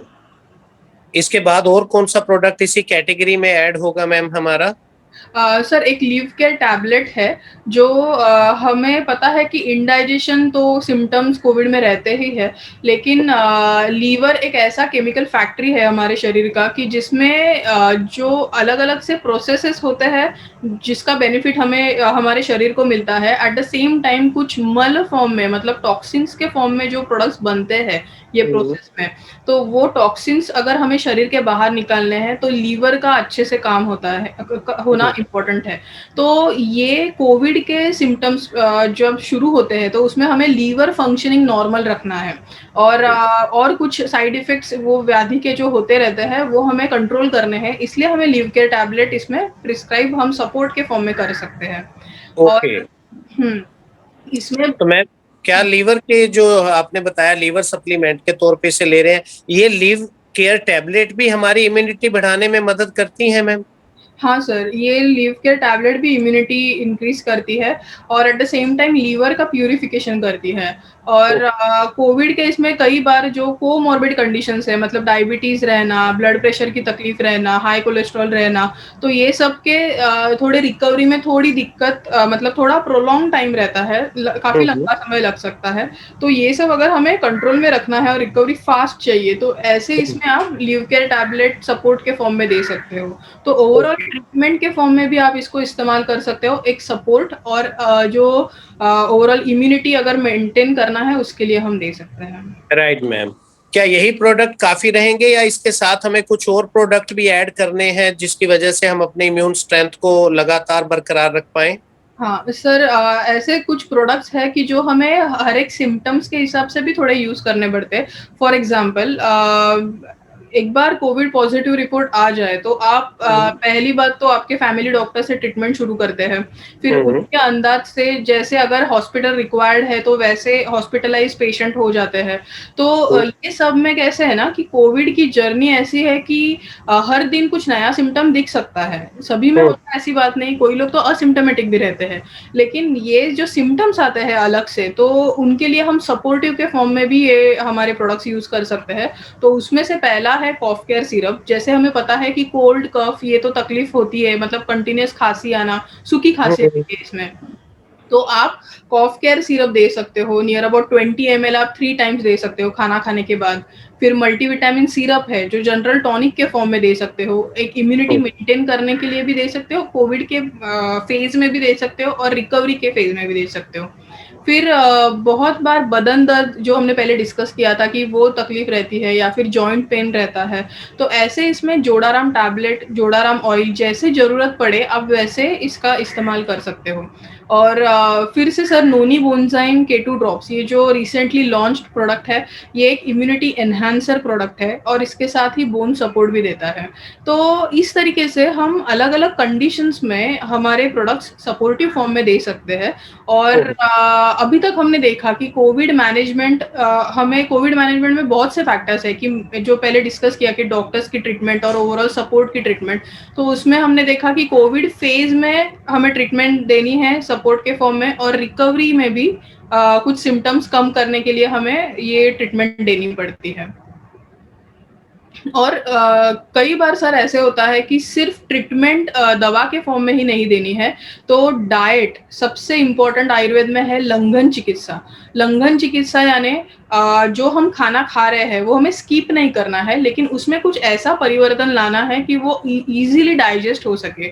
इसके बाद और कौन सा प्रोडक्ट इसी कैटेगरी में ऐड होगा मैम हमारा? सर एक लीव केयर टैबलेट है जो हमें पता है कि इंडाइजेशन तो सिम्टम्स कोविड में रहते ही है, लेकिन लीवर एक ऐसा केमिकल फैक्ट्री है हमारे शरीर का कि जिसमें जो अलग अलग से प्रोसेसेस होते हैं जिसका बेनिफिट हमें हमारे शरीर को मिलता है, एट द सेम टाइम कुछ मल फॉर्म में मतलब टॉक्सिन्स के फॉर्म में जो प्रोडक्ट्स बनते हैं ये प्रोसेस में, तो वो टॉक्सिन्स अगर हमें शरीर के बाहर निकालने हैं तो लीवर का अच्छे से काम होता है होना इम्पोर्टेंट है। तो ये कोविड के सिम्टम्स जब शुरू होते हैं तो उसमें हमें लीवर फंक्शनिंग नॉर्मल रखना है और कुछ साइड इफेक्ट्स वो व्याधि के जो होते रहते हैं वो हमें कंट्रोल करने हैं, इसलिए हमें लीव केयर टैबलेट इसमें प्रिस्क्राइब हम सपोर्ट के फॉर्म में कर सकते हैं। और इसमें तो मैं क्या लीवर के जो आपने बताया लीवर सप्लीमेंट के तौर पे से ले रहे हैं, ये लीव केयर टैबलेट भी हमारी इम्यूनिटी बढ़ाने में मदद करती है मैम? हाँ सर, ये लीव केयर टैबलेट भी इम्यूनिटी इंक्रीज करती है और at the same time liver का प्यूरिफिकेशन करती है। और कोविड के इसमें कई बार जो कोमॉर्बिड कंडीशंस है, मतलब डायबिटीज रहना, ब्लड प्रेशर की तकलीफ रहना, हाई कोलेस्ट्रॉल रहना, तो ये सब के थोड़े रिकवरी में थोड़ी दिक्कत मतलब थोड़ा प्रोलॉन्ग टाइम रहता है, काफी लंबा समय लग सकता है। तो ये सब अगर हमें कंट्रोल में रखना है और रिकवरी फास्ट चाहिए तो ऐसे इसमें आप लीव केयर टैबलेट सपोर्ट के फॉर्म में दे सकते हो। तो ओवरऑल ट्रीटमेंट के फॉर्म में भी आप इसको इस्तेमाल कर सकते हो, एक सपोर्ट और जो ओवरऑल इम्यूनिटी अगर मेंटेन करना है उसके लिए हम दे सकते हैं। राइट मैम, क्या यही प्रोडक्ट काफी रहेंगे या इसके साथ हमें कुछ और प्रोडक्ट भी ऐड करने हैं जिसकी वजह से हम अपने इम्यून स्ट्रेंथ को लगातार बरकरार रख पाएं? हाँ सर, ऐसे कुछ प्रोडक्ट्स हैं कि जो हमें हर एक सिम्टम्स के हिसाब से भी थोड़े यूज करने पड़ते हैं। फॉर एग्जाम्पल, एक बार कोविड पॉजिटिव रिपोर्ट आ जाए तो आप पहली बात तो आपके फैमिली डॉक्टर से ट्रीटमेंट शुरू करते हैं। फिर उनके अंदाज से जैसे अगर हॉस्पिटल रिक्वायर्ड है तो वैसे हॉस्पिटलाइज पेशेंट हो जाते हैं। तो ये सब में कैसे है ना कि कोविड की जर्नी ऐसी है कि हर दिन कुछ नया सिम्टम दिख सकता है। सभी में होता है ऐसी बात नहीं, कोई लोग तो असिम्टोमेटिक भी रहते हैं। लेकिन ये जो सिम्टम्स आते हैं अलग से, तो उनके लिए हम सपोर्टिव के फॉर्म में भी ये हमारे प्रोडक्ट्स यूज कर सकते हैं। तो उसमें से पहला है कॉफ केयर सिरप। जैसे हमें पता है कि कोल्ड कफ ये तो तकलीफ होती है, मतलब कंटिन्यूअस खांसी आना, सूखी खांसी आती है इसमें। तो आप कॉफ केयर सिरप दे सकते हो, नियर अबाउट 20 ml आप 3 टाइम्स दे सकते हो खाना खाने के बाद। फिर मल्टीविटामिन सिरप है जो जनरल टॉनिक के फॉर्म में दे सकते हो, एक इम्यूनिटी मेंटेन करने के लिए भी दे सकते हो, कोविड के फेज में भी दे सकते हो और रिकवरी के फेज में भी दे सकते हो। फिर बहुत बार बदन दर्द जो हमने पहले डिस्कस किया था कि वो तकलीफ रहती है, या फिर जॉइंट पेन रहता है, तो ऐसे इसमें जोड़ाराम टैबलेट, जोड़ाराम ऑयल जैसे जरूरत पड़े आप वैसे इसका इस्तेमाल कर सकते हो। और फिर से सर, नोनी बोनजाइम K2 ड्रॉप्स, ये जो रिसेंटली लॉन्च्ड प्रोडक्ट है, ये एक इम्यूनिटी एनहांसर प्रोडक्ट है और इसके साथ ही बोन सपोर्ट भी देता है। तो इस तरीके से हम अलग अलग कंडीशंस में हमारे प्रोडक्ट्स सपोर्टिव फॉर्म में दे सकते हैं। और अभी तक हमने देखा कि हमें कोविड मैनेजमेंट में बहुत से फैक्टर्स है कि जो पहले डिस्कस किया कि डॉक्टर्स की ट्रीटमेंट और ओवरऑल सपोर्ट की ट्रीटमेंट, तो उसमें हमने देखा कि कोविड फेज में हमें ट्रीटमेंट देनी है सपोर्ट के फॉर्म में, और रिकवरी में भी कुछ सिम्टम्स कम करने के लिए हमें ये ट्रीटमेंट देनी पड़ती है। और कई बार सर ऐसे होता है कि सिर्फ ट्रीटमेंट दवा के फॉर्म में ही नहीं देनी है, तो डाइट सबसे इम्पोर्टेंट आयुर्वेद में है लंघन चिकित्सा। लंघन चिकित्सा यानी जो हम खाना खा रहे हैं वो हमें स्किप नहीं करना है, लेकिन उसमें कुछ ऐसा परिवर्तन लाना है कि वो इजीली डाइजेस्ट हो सके।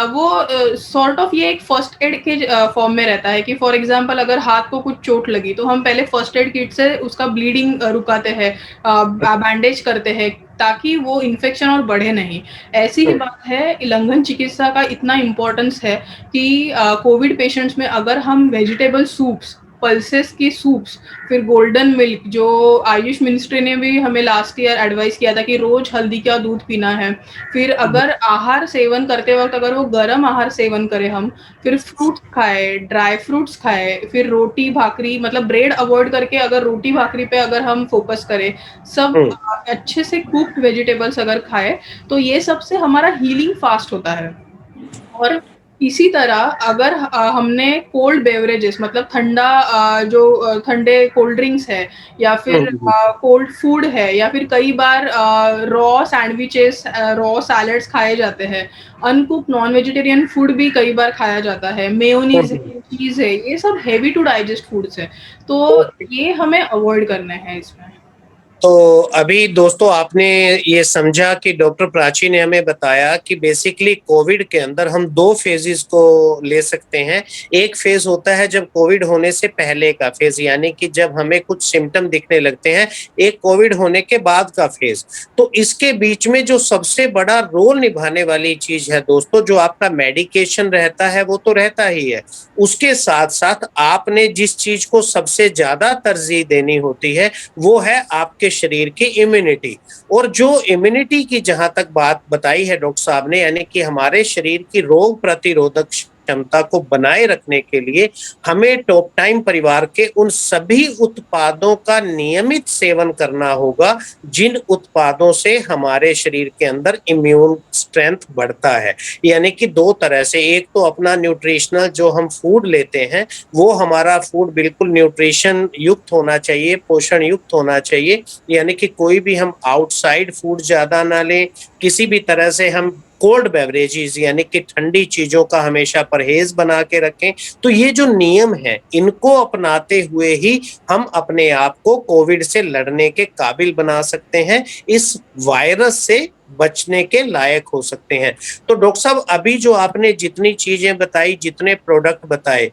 वो सॉर्ट ऑफ ये एक फर्स्ट एड के फॉर्म में रहता है कि फॉर एग्जांपल अगर हाथ को कुछ चोट लगी तो हम पहले फर्स्ट एड किट से उसका ब्लीडिंग रुकाते हैं, बैंडेज करते हैं ताकि वो इन्फेक्शन और बढ़े नहीं। ऐसी ही बात है, लंघन चिकित्सा का इतना इम्पोर्टेंस है कि कोविड पेशेंट्स में अगर हम वेजिटेबल सूप्स, पल्सेस की सूप्स, फिर गोल्डन मिल्क, जो आयुष मिनिस्ट्री ने भी हमें लास्ट ईयर एडवाइस किया था कि रोज हल्दी का दूध पीना है। फिर अगर आहार सेवन करते वक्त अगर वो गर्म आहार सेवन करें हम, फिर फ्रूट्स खाए, ड्राई फ्रूट्स खाए, फिर रोटी भाकरी, मतलब ब्रेड अवॉइड करके अगर रोटी भाकरी पे अगर हम फोकस करें, सब अच्छे से कुक्ड वेजिटेबल्स अगर खाए, तो ये सबसे हमारा हीलिंग फास्ट होता है। और इसी तरह अगर हमने कोल्ड बेवरेजेस, मतलब जो ठंडे कोल्ड ड्रिंक्स है, या फिर कोल्ड फूड है, या फिर कई बार रॉ सैंडविचेस, रॉ सैलड्स खाए जाते हैं, अनकुक नॉन वेजिटेरियन फूड भी कई बार खाया जाता है, मेयोनीज है, चीज है, ये सब हेवी टू डाइजेस्ट फूड्स है, तो ये हमें अवॉइड करना है इसमें। तो अभी दोस्तों आपने ये समझा कि डॉक्टर प्राची ने हमें बताया कि बेसिकली कोविड के अंदर हम 2 फेजेस को ले सकते हैं। एक फेज होता है जब कोविड होने से पहले का फेज, यानी कि जब हमें कुछ सिम्टम दिखने लगते हैं। एक कोविड होने के बाद का फेज। तो इसके बीच में जो सबसे बड़ा रोल निभाने वाली चीज है दोस्तों, जो आपका मेडिकेशन रहता है वो तो रहता ही है, उसके साथ साथ आपने जिस चीज को सबसे ज्यादा तरजीह देनी होती है वो है आपके शरीर की इम्यूनिटी। और जो इम्यूनिटी की जहां तक बात बताई है डॉक्टर साहब ने, यानी कि हमारे शरीर की रोग प्रतिरोधक क्षमता को बनाए रखने के लिए हमें टॉप टाइम परिवार के उन सभी उत्पादों का नियमित सेवन करना होगा जिन उत्पादों से हमारे शरीर के अंदर इम्यून स्ट्रेंथ बढ़ता है। यानी कि 2 तरह से, एक तो अपना न्यूट्रिशनल जो हम फूड लेते हैं वो हमारा फूड बिल्कुल न्यूट्रिशन युक्त होना चाहिए, पोषण युक्त होना चाहिए, यानी कि कोई भी हम आउटसाइड फूड ज्यादा ना लें, किसी भी तरह से हम कोल्ड बेवरेजेस यानी कि ठंडी चीजों का हमेशा परहेज बना के रखें। तो ये जो नियम है इनको अपनाते हुए ही हम अपने आप को कोविड से लड़ने के काबिल बना सकते हैं, इस वायरस से बचने के लायक हो सकते हैं। तो डॉक्टर साहब अभी जो आपने जितनी चीजें बताई, जितने प्रोडक्ट बताए,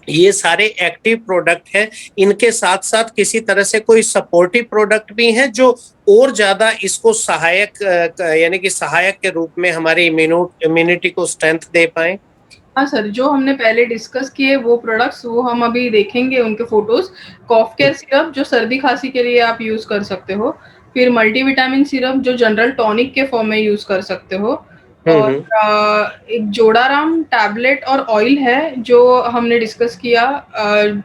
ये सारे एक्टिव प्रोडक्ट हैं। इनके साथ साथ किसी तरह से कोई सपोर्टिव प्रोडक्ट भी हैं जो और ज्यादा इसको सहायक यानी कि सहायक के रूप में हमारी इम्यूनिटी को स्ट्रेंथ दे पाए? हाँ सर, जो हमने पहले डिस्कस किए वो प्रोडक्ट्स वो हम अभी देखेंगे उनके फोटोज। कॉफ केयर सिरप जो सर्दी खांसी के लिए आप यूज कर सकते हो, फिर मल्टीविटामिन सिरप जो जनरल टॉनिक के फॉर्म में यूज कर सकते हो, और हम्म। एक जोड़ाराम टैबलेट और ऑयल है जो हमने डिस्कस किया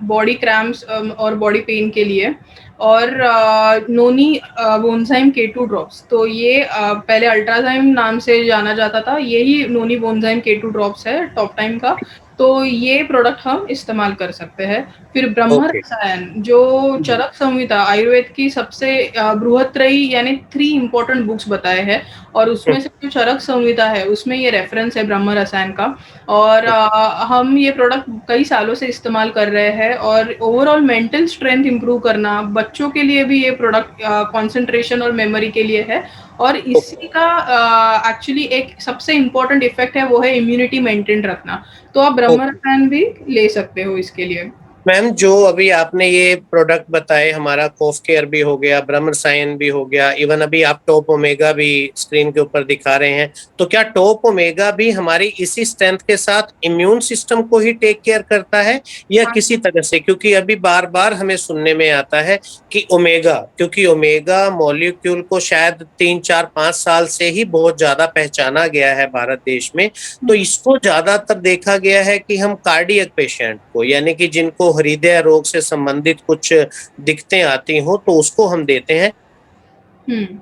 बॉडी क्रैम्प्स और बॉडी पेन के लिए, और नोनी बोनजाइम K2 ड्रॉप्स। तो ये पहले अल्ट्राजाइम नाम से जाना जाता था, यही नोनी बोनजाइम K2 ड्रॉप्स है टॉप टाइम का। तो ये प्रोडक्ट हम इस्तेमाल कर सकते हैं। फिर ब्रह्म ओके। रसायन जो चरक संहिता आयुर्वेद की सबसे बृहत्त्रयी यानी 3 इम्पोर्टेंट बुक्स बताए हैं, और उसमें से जो चरक संहिता है उसमें ये रेफरेंस है ब्रह्म रसायन का। और हम ये प्रोडक्ट कई सालों से इस्तेमाल कर रहे हैं, और ओवरऑल मेंटल स्ट्रेंथ इंप्रूव करना, बच्चों के लिए भी ये प्रोडक्ट कंसंट्रेशन और मेमोरी के लिए है। और इसी का एक्चुअली एक सबसे इम्पोर्टेंट इफेक्ट है वो है इम्यूनिटी मेंटेन रखना। तो आप ब्रह्म ओके रसायन भी ले सकते हो इसके लिए। मैम, जो अभी आपने ये प्रोडक्ट बताए, हमारा कॉफ केयर भी हो गया, ब्रह्म रसायन भी हो गया, इवन अभी आप टॉप ओमेगा भी स्क्रीन के ऊपर दिखा रहे हैं, तो क्या टॉप ओमेगा भी हमारी इसी स्ट्रेंथ के साथ इम्यून सिस्टम को ही टेक केयर करता है या हाँ किसी तरह से? क्योंकि अभी बार बार हमें सुनने में आता है कि ओमेगा, क्योंकि ओमेगा मॉलिक्यूल को शायद 3 4 5 साल से ही बहुत ज्यादा पहचाना गया है भारत देश में, तो इसको ज्यादातर देखा गया है कि हम कार्डियक पेशेंट को, यानी कि जिनको हृदय रोग से संबंधित कुछ दिक्कतें आती हो, तो उसको हम देते हैं। हम्म।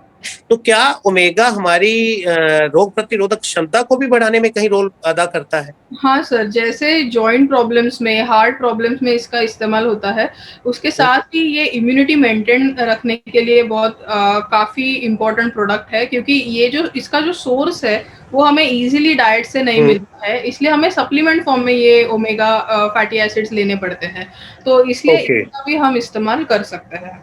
तो क्या ओमेगा हमारी रोग प्रतिरोधक क्षमता को भी बढ़ाने में कहीं रोल अदा करता है? हाँ सर, जैसे जॉइंट प्रॉब्लम्स में, हार्ट प्रॉब्लम्स में इसका इस्तेमाल होता है, उसके साथ ही ये इम्यूनिटी मेंटेन रखने के लिए बहुत काफ़ी इम्पोर्टेंट प्रोडक्ट है, क्योंकि ये जो इसका जो सोर्स है वो हमें इजीली डाइट से नहीं हम्म। मिलता है, इसलिए हमें सप्लीमेंट फॉर्म में ये ओमेगा फैटी एसिड्स लेने पड़ते हैं। तो इसलिए ओके। इसका भी हम इस्तेमाल कर सकते हैं।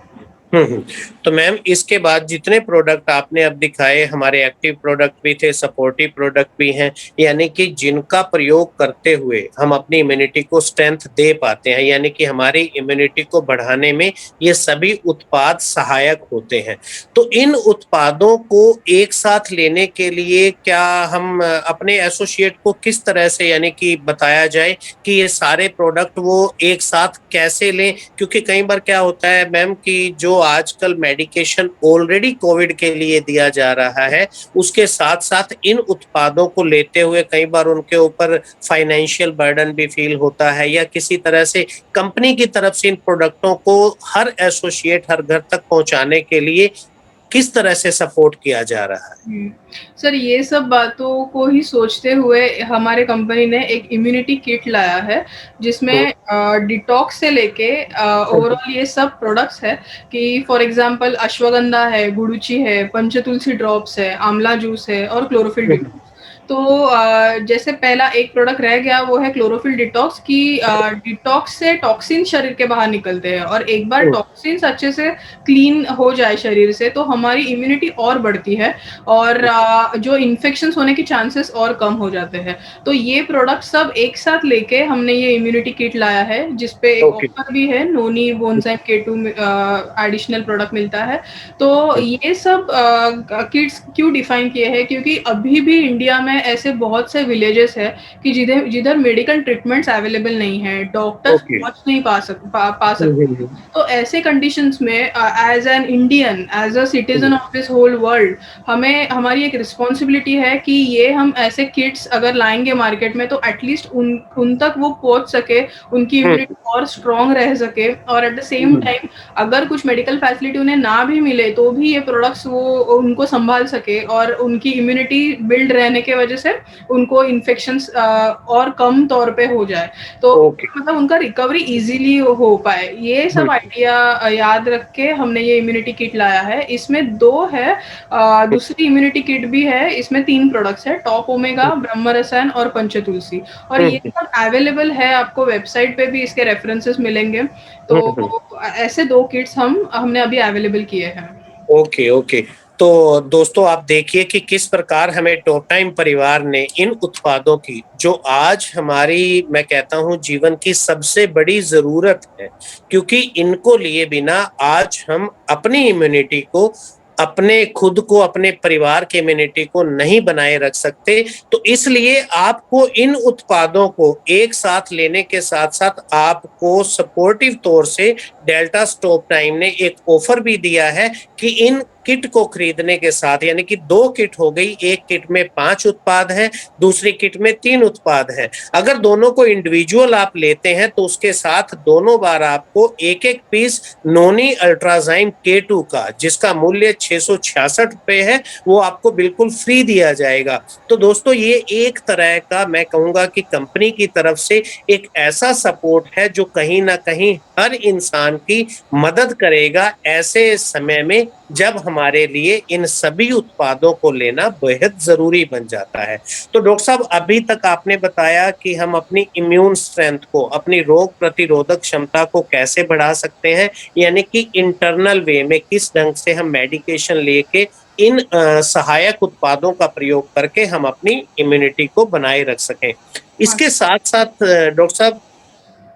हम्म। तो मैम, इसके बाद जितने प्रोडक्ट आपने अब दिखाए, हमारे एक्टिव प्रोडक्ट भी थे, सपोर्टिव प्रोडक्ट भी हैं, यानी कि जिनका प्रयोग करते हुए हम अपनी इम्यूनिटी को स्ट्रेंथ दे पाते हैं, यानी कि हमारी इम्यूनिटी को बढ़ाने में ये सभी उत्पाद सहायक होते हैं। तो इन उत्पादों को एक साथ लेने के लिए क्या हम अपने एसोसिएट को किस तरह से, यानी कि बताया जाए कि ये सारे प्रोडक्ट वो एक साथ कैसे लें? क्योंकि कई बार क्या होता है मैम कि जो आजकल मेडिकेशन ऑलरेडी कोविड के लिए दिया जा रहा है, उसके साथ साथ इन उत्पादों को लेते हुए कई बार उनके ऊपर फाइनेंशियल बर्डन भी फील होता है, या किसी तरह से कंपनी की तरफ से इन प्रोडक्टों को हर एसोसिएट हर घर तक पहुंचाने के लिए किस तरह से सपोर्ट किया जा रहा है? सर, ये सब बातों को ही सोचते हुए हमारे कंपनी ने एक इम्यूनिटी किट लाया है, जिसमें डिटॉक्स से लेके ओवरऑल ये सब प्रोडक्ट्स है, कि फॉर एग्जांपल अश्वगंधा है, गुड़ुचि है, पंचतुलसी ड्रॉप्स है, आंवला जूस है और क्लोरोफिल डिटॉक्स। तो जैसे पहला एक प्रोडक्ट रह गया वो है क्लोरोफिल डिटॉक्स, की डिटॉक्स से टॉक्सिन शरीर के बाहर निकलते हैं, और एक बार टॉक्सिन्स अच्छे से क्लीन हो जाए शरीर से तो हमारी इम्यूनिटी और बढ़ती है, और जो इन्फेक्शंस होने की चांसेस और कम हो जाते हैं। तो ये प्रोडक्ट सब एक साथ लेके हमने ये इम्यूनिटी किट लाया है, जिसपे एक ओके। ऑफर भी है, नोनी बोनजाइम K2 एडिशनल प्रोडक्ट मिलता है। तो ये सब किट्स क्यों डिफाइन किए हैं, क्योंकि अभी भी इंडिया में ऐसे बहुत से विलेजेस है कि जिधर जिधर मेडिकल ट्रीटमेंट्स अवेलेबल नहीं है, डॉक्टर्स ओके। पहुंच नहीं पा सकते। तो ऐसे कंडीशंस में as an Indian, as a citizen of this whole world, हमें हमारी एक रिस्पॉन्सिबिलिटी है कि ये हम ऐसे किट्स अगर लाएंगे मार्केट में तो एटलीस्ट उन तक वो पहुंच सके, उनकी इम्यूनिटी और स्ट्रांग रह सके, और एट द सेम टाइम अगर कुछ मेडिकल फैसिलिटी उन्हें ना भी मिले तो भी ये प्रोडक्ट्स वो उनको संभाल सके, और उनकी इम्यूनिटी बिल्ड रहने के वजह से उनको इन्फेक्शंस और कम तौर पे हो जाए, तो ओके। मतलब उनका रिकवरी इजीली हो पाए। ये सब आइडिया याद रख के हमने ये इम्यूनिटी किट लाया है। इसमें 2 है, दूसरी इम्यूनिटी किट भी है, इसमें 3 प्रोडक्ट्स है, टॉप ओमेगा, ब्रह्म रसायन और पंचतुलसी, और ये सब अवेलेबल है, आपको वेबसाइट पे भी इसके रेफरेंसेस मिलेंगे। तो ऐसे 2 किट्स हमने अभी अवेलेबल किए हैं। ओके। ओके। तो दोस्तों आप देखिए कि किस प्रकार हमें टॉप टाइम परिवार ने इन उत्पादों की, जो आज हमारी मैं कहता हूं जीवन की सबसे बड़ी जरूरत है, क्योंकि इनको लिए बिना आज हम अपनी इम्यूनिटी को, अपने खुद को, अपने परिवार के इम्यूनिटी को नहीं बनाए रख सकते। तो इसलिए आपको इन उत्पादों को एक साथ लेने के साथ साथ आपको सपोर्टिव तौर से डेल्टा स्टॉप टाइम ने एक ऑफर भी दिया है कि इन किट को खरीदने के साथ, यानी कि 2 किट हो गई, एक किट में 5 उत्पाद हैं, दूसरी किट में 3 उत्पाद हैं। अगर दोनों को इंडिविजुअल आप लेते हैं तो उसके साथ दोनों बार आपको एक एक पीस नोनी अल्ट्राजाइम K2 का, जिसका मूल्य 666 रुपए है, वो आपको बिल्कुल फ्री दिया जाएगा। तो दोस्तों ये एक तरह का मैं कहूंगा कि कंपनी की तरफ से एक ऐसा सपोर्ट है जो कहीं ना कहीं हर इंसान की मदद करेगा ऐसे समय में जब हमारे लिए इन सभी उत्पादों को लेना बेहद जरूरी बन जाता है। तो डॉक्टर साहब अभी तक आपने बताया कि हम अपनी इम्यून स्ट्रेंथ को, अपनी रोग प्रतिरोधक क्षमता को कैसे बढ़ा सकते हैं, यानी कि इंटरनल वे में किस ढंग से हम मेडिकेशन लेके इन सहायक उत्पादों का प्रयोग करके हम अपनी इम्यूनिटी को बनाए रख सकें। हाँ इसके साथ साथ डॉक्टर साहब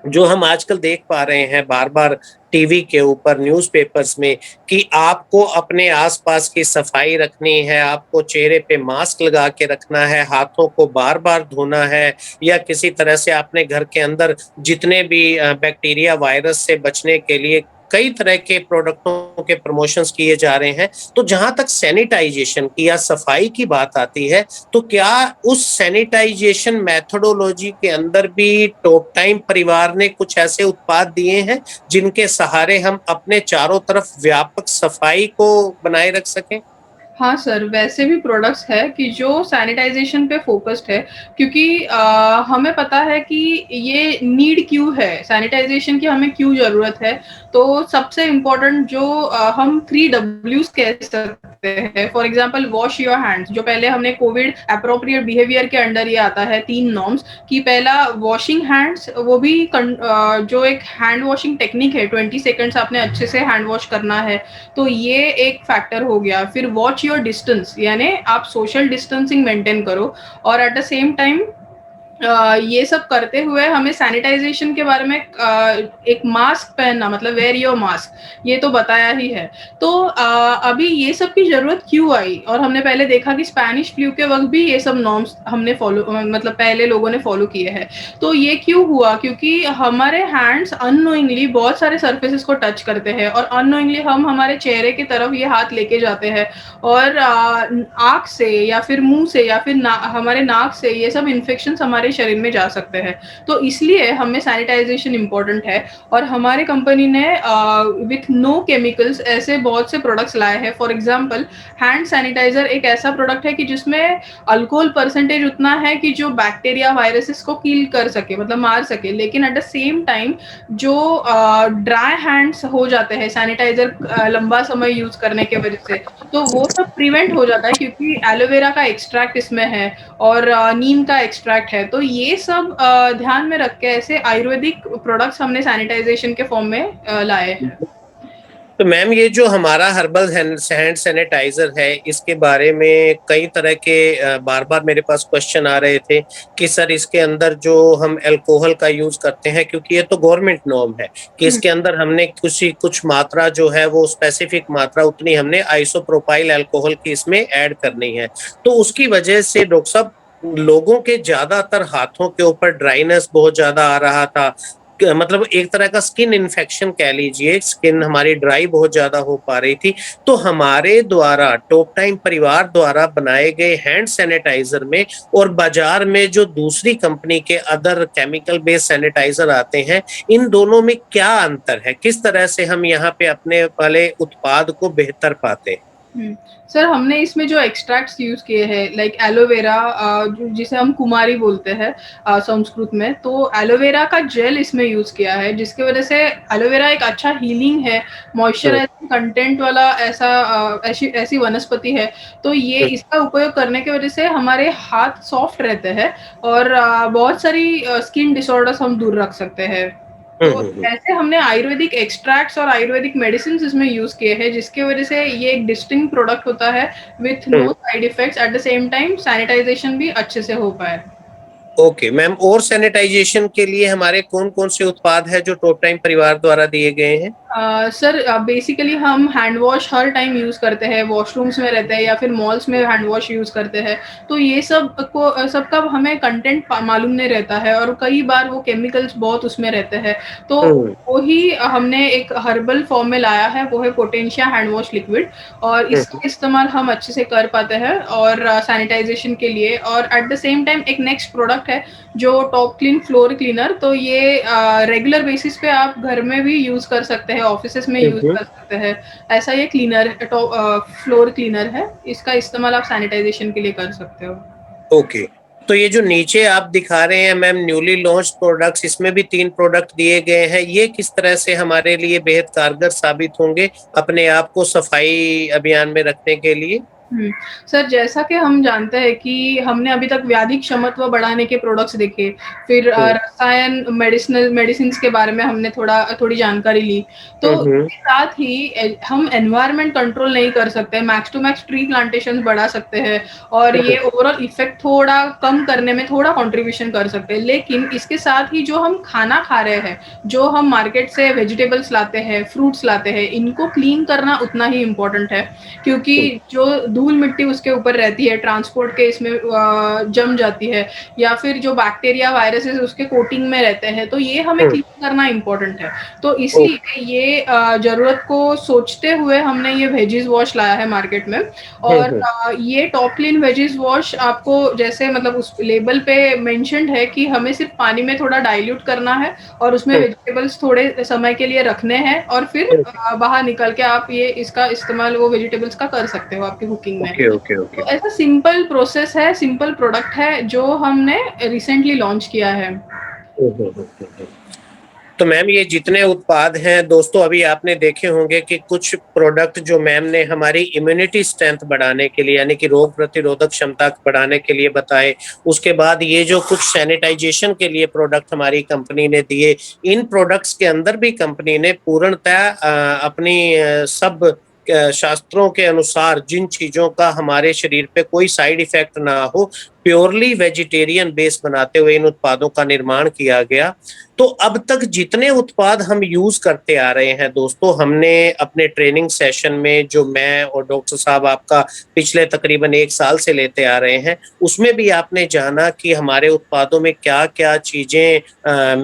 जो हम आजकल देख पा रहे हैं बार बार टीवी के ऊपर, न्यूज़पेपर्स में, कि आपको अपने आसपास की सफाई रखनी है, आपको चेहरे पे मास्क लगा के रखना है, हाथों को बार बार धोना है, या किसी तरह से अपने घर के अंदर जितने भी बैक्टीरिया वायरस से बचने के लिए कई तरह के प्रोडक्टों के प्रमोशंस किए जा रहे हैं। तो जहां तक सैनिटाइजेशन की या सफाई की बात आती है, तो क्या उस सैनिटाइजेशन मेथोडोलॉजी के अंदर भी टॉप टाइम परिवार ने कुछ ऐसे उत्पाद दिए हैं जिनके सहारे हम अपने चारों तरफ व्यापक सफाई को बनाए रख सकें? हाँ सर, वैसे भी प्रोडक्ट्स है कि जो सैनिटाइज़ेशन पे फ़ोकस्ड है, क्योंकि हमें पता है कि ये नीड क्यों है, सैनिटाइज़ेशन की हमें क्यों ज़रूरत है। तो सबसे इम्पोर्टेंट जो हम 3 डब्ल्यूज़ कह सकते हैं, for example wash your hands, जो पहले हमने कोविड एप्रोप्रिएट बिहेवियर के अंडर ये आता है 3 नॉर्म्स, कि पहला वॉशिंग हैंड्स, वो भी जो एक हैंड वॉशिंग टेक्निक है, 20 सेकंड्स आपने अच्छे से हैंड वॉश करना है, तो ये एक फैक्टर हो गया। फिर वॉच योर डिस्टेंस, यानी आप सोशल डिस्टेंसिंग मेंटेन करो, और एट द सेम टाइम ये सब करते हुए हमें सैनिटाइजेशन के बारे में एक मास्क पहनना, मतलब वेयर योर मास्क, ये तो बताया ही है। तो अभी ये सब की जरूरत क्यों आई, और हमने पहले देखा कि स्पेनिश फ्लू के वक्त भी ये सब नॉर्म्स हमने फॉलो, मतलब पहले लोगों ने फॉलो किए हैं। तो ये क्यों हुआ, क्योंकि हमारे हैंड्स अननोइंगली बहुत सारे सर्फेसेस को टच करते हैं, और अननोइंगली हम हमारे चेहरे की तरफ ये हाथ लेके जाते हैं, और आँख से या फिर मुंह से या फिर हमारे नाक से ये सब इन्फेक्शन हमारे शरीर में जा सकते हैं। तो इसलिए हमें सैनिटाइजेशन इम्पोर्टेंट है, और हमारे कंपनी ने विथ नो केमिकल्स ऐसे बहुत से प्रोडक्ट्स लाए हैं। फॉर एग्जांपल हैंड सैनिटाइजर एक ऐसा प्रोडक्ट है कि जिसमें अल्कोहल परसेंटेज उतना है कि जो बैक्टीरिया वायरसेस को किल कर सके, मतलब मार सके, लेकिन एट द सेम टाइम जो ड्राई हैंड्स हो जाते हैं सैनिटाइजर लंबा समय यूज करने के वजह से, तो वो सब प्रिवेंट हो जाता है, क्योंकि एलोवेरा का एक्सट्रैक्ट इसमें है और नीम का एक्सट्रैक्ट है। तो ये सब ध्यान में रख के ऐसे आयुर्वेदिक प्रोडक्ट्स हमने सैनिटाइजेशन के फॉर्म में लाए हैं। तो मैम ये जो हमारा हर्बल हैंड सैनिटाइजर है, इसके बारे में कई तरह के बार बार मेरे पास क्वेश्चन आ रहे थे कि सर इसके अंदर जो हम अल्कोहल का यूज करते हैं, क्योंकि ये तो गवर्नमेंट नॉर्म है कि इसके अंदर हमने कुछ मात्रा जो है वो स्पेसिफिक मात्रा उतनी हमने आइसोप्रोपाइल अल्कोहल की इसमें ऐड करनी है। तो उसकी वजह से डॉक्टर साहब लोगों के ज्यादातर हाथों के ऊपर ड्राइनेस बहुत ज्यादा आ रहा था, मतलब एक तरह का स्किन इन्फेक्शन कह लीजिए, स्किन हमारी ड्राई बहुत ज्यादा हो पा रही थी। तो हमारे द्वारा टॉप टाइम परिवार द्वारा बनाए गए हैंड सैनिटाइजर में और बाजार में जो दूसरी कंपनी के अदर केमिकल बेस्ड सैनिटाइजर आते हैं, इन दोनों में क्या अंतर है, किस तरह से हम यहाँ पे अपने वाले उत्पाद को बेहतर पाते हैं? सर हमने इसमें जो एक्सट्रैक्ट्स यूज किए हैं, लाइक एलोवेरा, जिसे हम कुमारी बोलते हैं संस्कृत में, तो एलोवेरा का जेल इसमें यूज किया है, जिसकी वजह से एलोवेरा एक अच्छा हीलिंग है, मॉइस्चराइजिंग कंटेंट वाला ऐसी वनस्पति है। तो ये इसका उपयोग करने की वजह से हमारे हाथ सॉफ्ट रहते हैं, और बहुत सारी स्किन डिसऑर्डर्स हम दूर रख सकते हैं। तो ऐसे हमने आयुर्वेदिक एक्सट्रैक्ट्स और आयुर्वेदिक मेडिसिन इसमें यूज किए हैं, जिसकी वजह से ये एक डिस्टिंक्ट प्रोडक्ट होता है with no side effects, at the same time sanitization भी अच्छे से हो पाए। ओके मैम, और सैनिटाइजेशन के लिए हमारे कौन कौन से उत्पाद है जो टॉप टाइम परिवार द्वारा दिए गए हैं? सर बेसिकली हम हैंड वॉश हर टाइम यूज करते हैं, वॉशरूम्स में रहते हैं या फिर मॉल्स में हैंड वॉश यूज करते हैं, तो ये सबका हमें कंटेंट मालूम नहीं रहता है और कई बार वो केमिकल्स बहुत उसमें रहते हैं। तो वो ही हमने एक हर्बल फॉर्म में लाया है, वो है पोटेंशिया हैंड वॉश लिक्विड, और इसका इस्तेमाल हम अच्छे से कर पाते हैं और सैनिटाइजेशन के लिए। और एट द सेम टाइम एक नेक्स्ट प्रोडक्ट है जो टॉप क्लीन फ्लोर क्लीनर, तो ये रेगुलर बेसिस पे आप घर में भी यूज कर सकते हैं, ऑफिसेस में यूज कर सकते हैं। ऐसा ये क्लीनर फ्लोर क्लीनर है, इसका इस्तेमाल आप सैनिटाइजेशन के लिए कर सकते हो। ओके, तो ये जो नीचे आप दिखा रहे हैं मैम न्यूली लॉन्च प्रोडक्ट्स, इसमें भी 3 प्रोडक्ट दिए गए हैं, ये किस तरह से हमारे लिए बेहद कारगर साबित होंगे अपने आप को सफाई अभियान में रखने के लिए? सर जैसा कि हम जानते हैं कि हमने अभी तक व्याधि क्षमत्व बढ़ाने के प्रोडक्ट्स देखे, फिर रसायन मेडिसिन के बारे में हमने थोड़ी जानकारी ली, तो इसके साथ ही हम एनवायरनमेंट कंट्रोल नहीं कर सकते, max to max tree plantation बढ़ा सकते हैं और ये ओवरऑल इफेक्ट थोड़ा कम करने में थोड़ा कंट्रीब्यूशन कर सकते हैं। लेकिन इसके साथ ही जो हम खाना खा रहे हैं, जो हम मार्केट से वेजिटेबल्स लाते हैं, फ्रूट्स लाते हैं, इनको क्लीन करना उतना ही इम्पोर्टेंट है, क्योंकि जो धूल मिट्टी उसके ऊपर रहती है, ट्रांसपोर्ट के इसमें जम जाती है, या फिर जो बैक्टीरिया वायरसेस उसके कोटिंग में रहते हैं, तो ये हमें क्लीन करना इम्पोर्टेंट है। तो इसलिए ये जरूरत को सोचते हुए हमने ये वेजिस वॉश लाया है मार्केट में। और ये टॉप क्लीन वेजिस वॉश आपको जैसे मतलब उस लेबल पे मेंशन्ड है कि हमें सिर्फ पानी में थोड़ा डाइल्यूट करना है और उसमें वेजिटेबल्स थोड़े समय के लिए रखने हैं और फिर बाहर निकल के आप ये इसका इस्तेमाल वो वेजिटेबल्स का कर सकते हो आपकी कुकिंग में। तो ऐसा सिंपल प्रोसेस है, सिंपल प्रोडक्ट है जो हमने रिसेंटली लॉन्च किया है। तो मैम ये जितने उत्पाद हैं दोस्तों, अभी आपने देखे होंगे कि कुछ प्रोडक्ट जो मैम ने हमारी इम्यूनिटी स्ट्रेंथ बढ़ाने के लिए यानी कि रोग प्रतिरोधक क्षमता बढ़ाने के लिए बताए, उसके बाद ये जो कुछ सैनिटाइजेशन के लिए प्रोडक्ट हमारी कंपनी ने दिए, इन प्रोडक्ट्स के अंदर भी कंपनी ने पूर्णतः अपनी सब शास्त्रों के अनुसार जिन चीजों का हमारे शरीर पे कोई साइड इफेक्ट ना हो, प्योरली वेजिटेरियन बेस बनाते हुए इन उत्पादों का निर्माण किया गया। तो अब तक जितने उत्पाद हम यूज करते आ रहे हैं दोस्तों, हमने अपने ट्रेनिंग सेशन में जो मैं और डॉक्टर साहब आपका पिछले तकरीबन 1 साल से लेते आ रहे हैं, उसमें भी आपने जाना कि हमारे उत्पादों में क्या क्या चीजें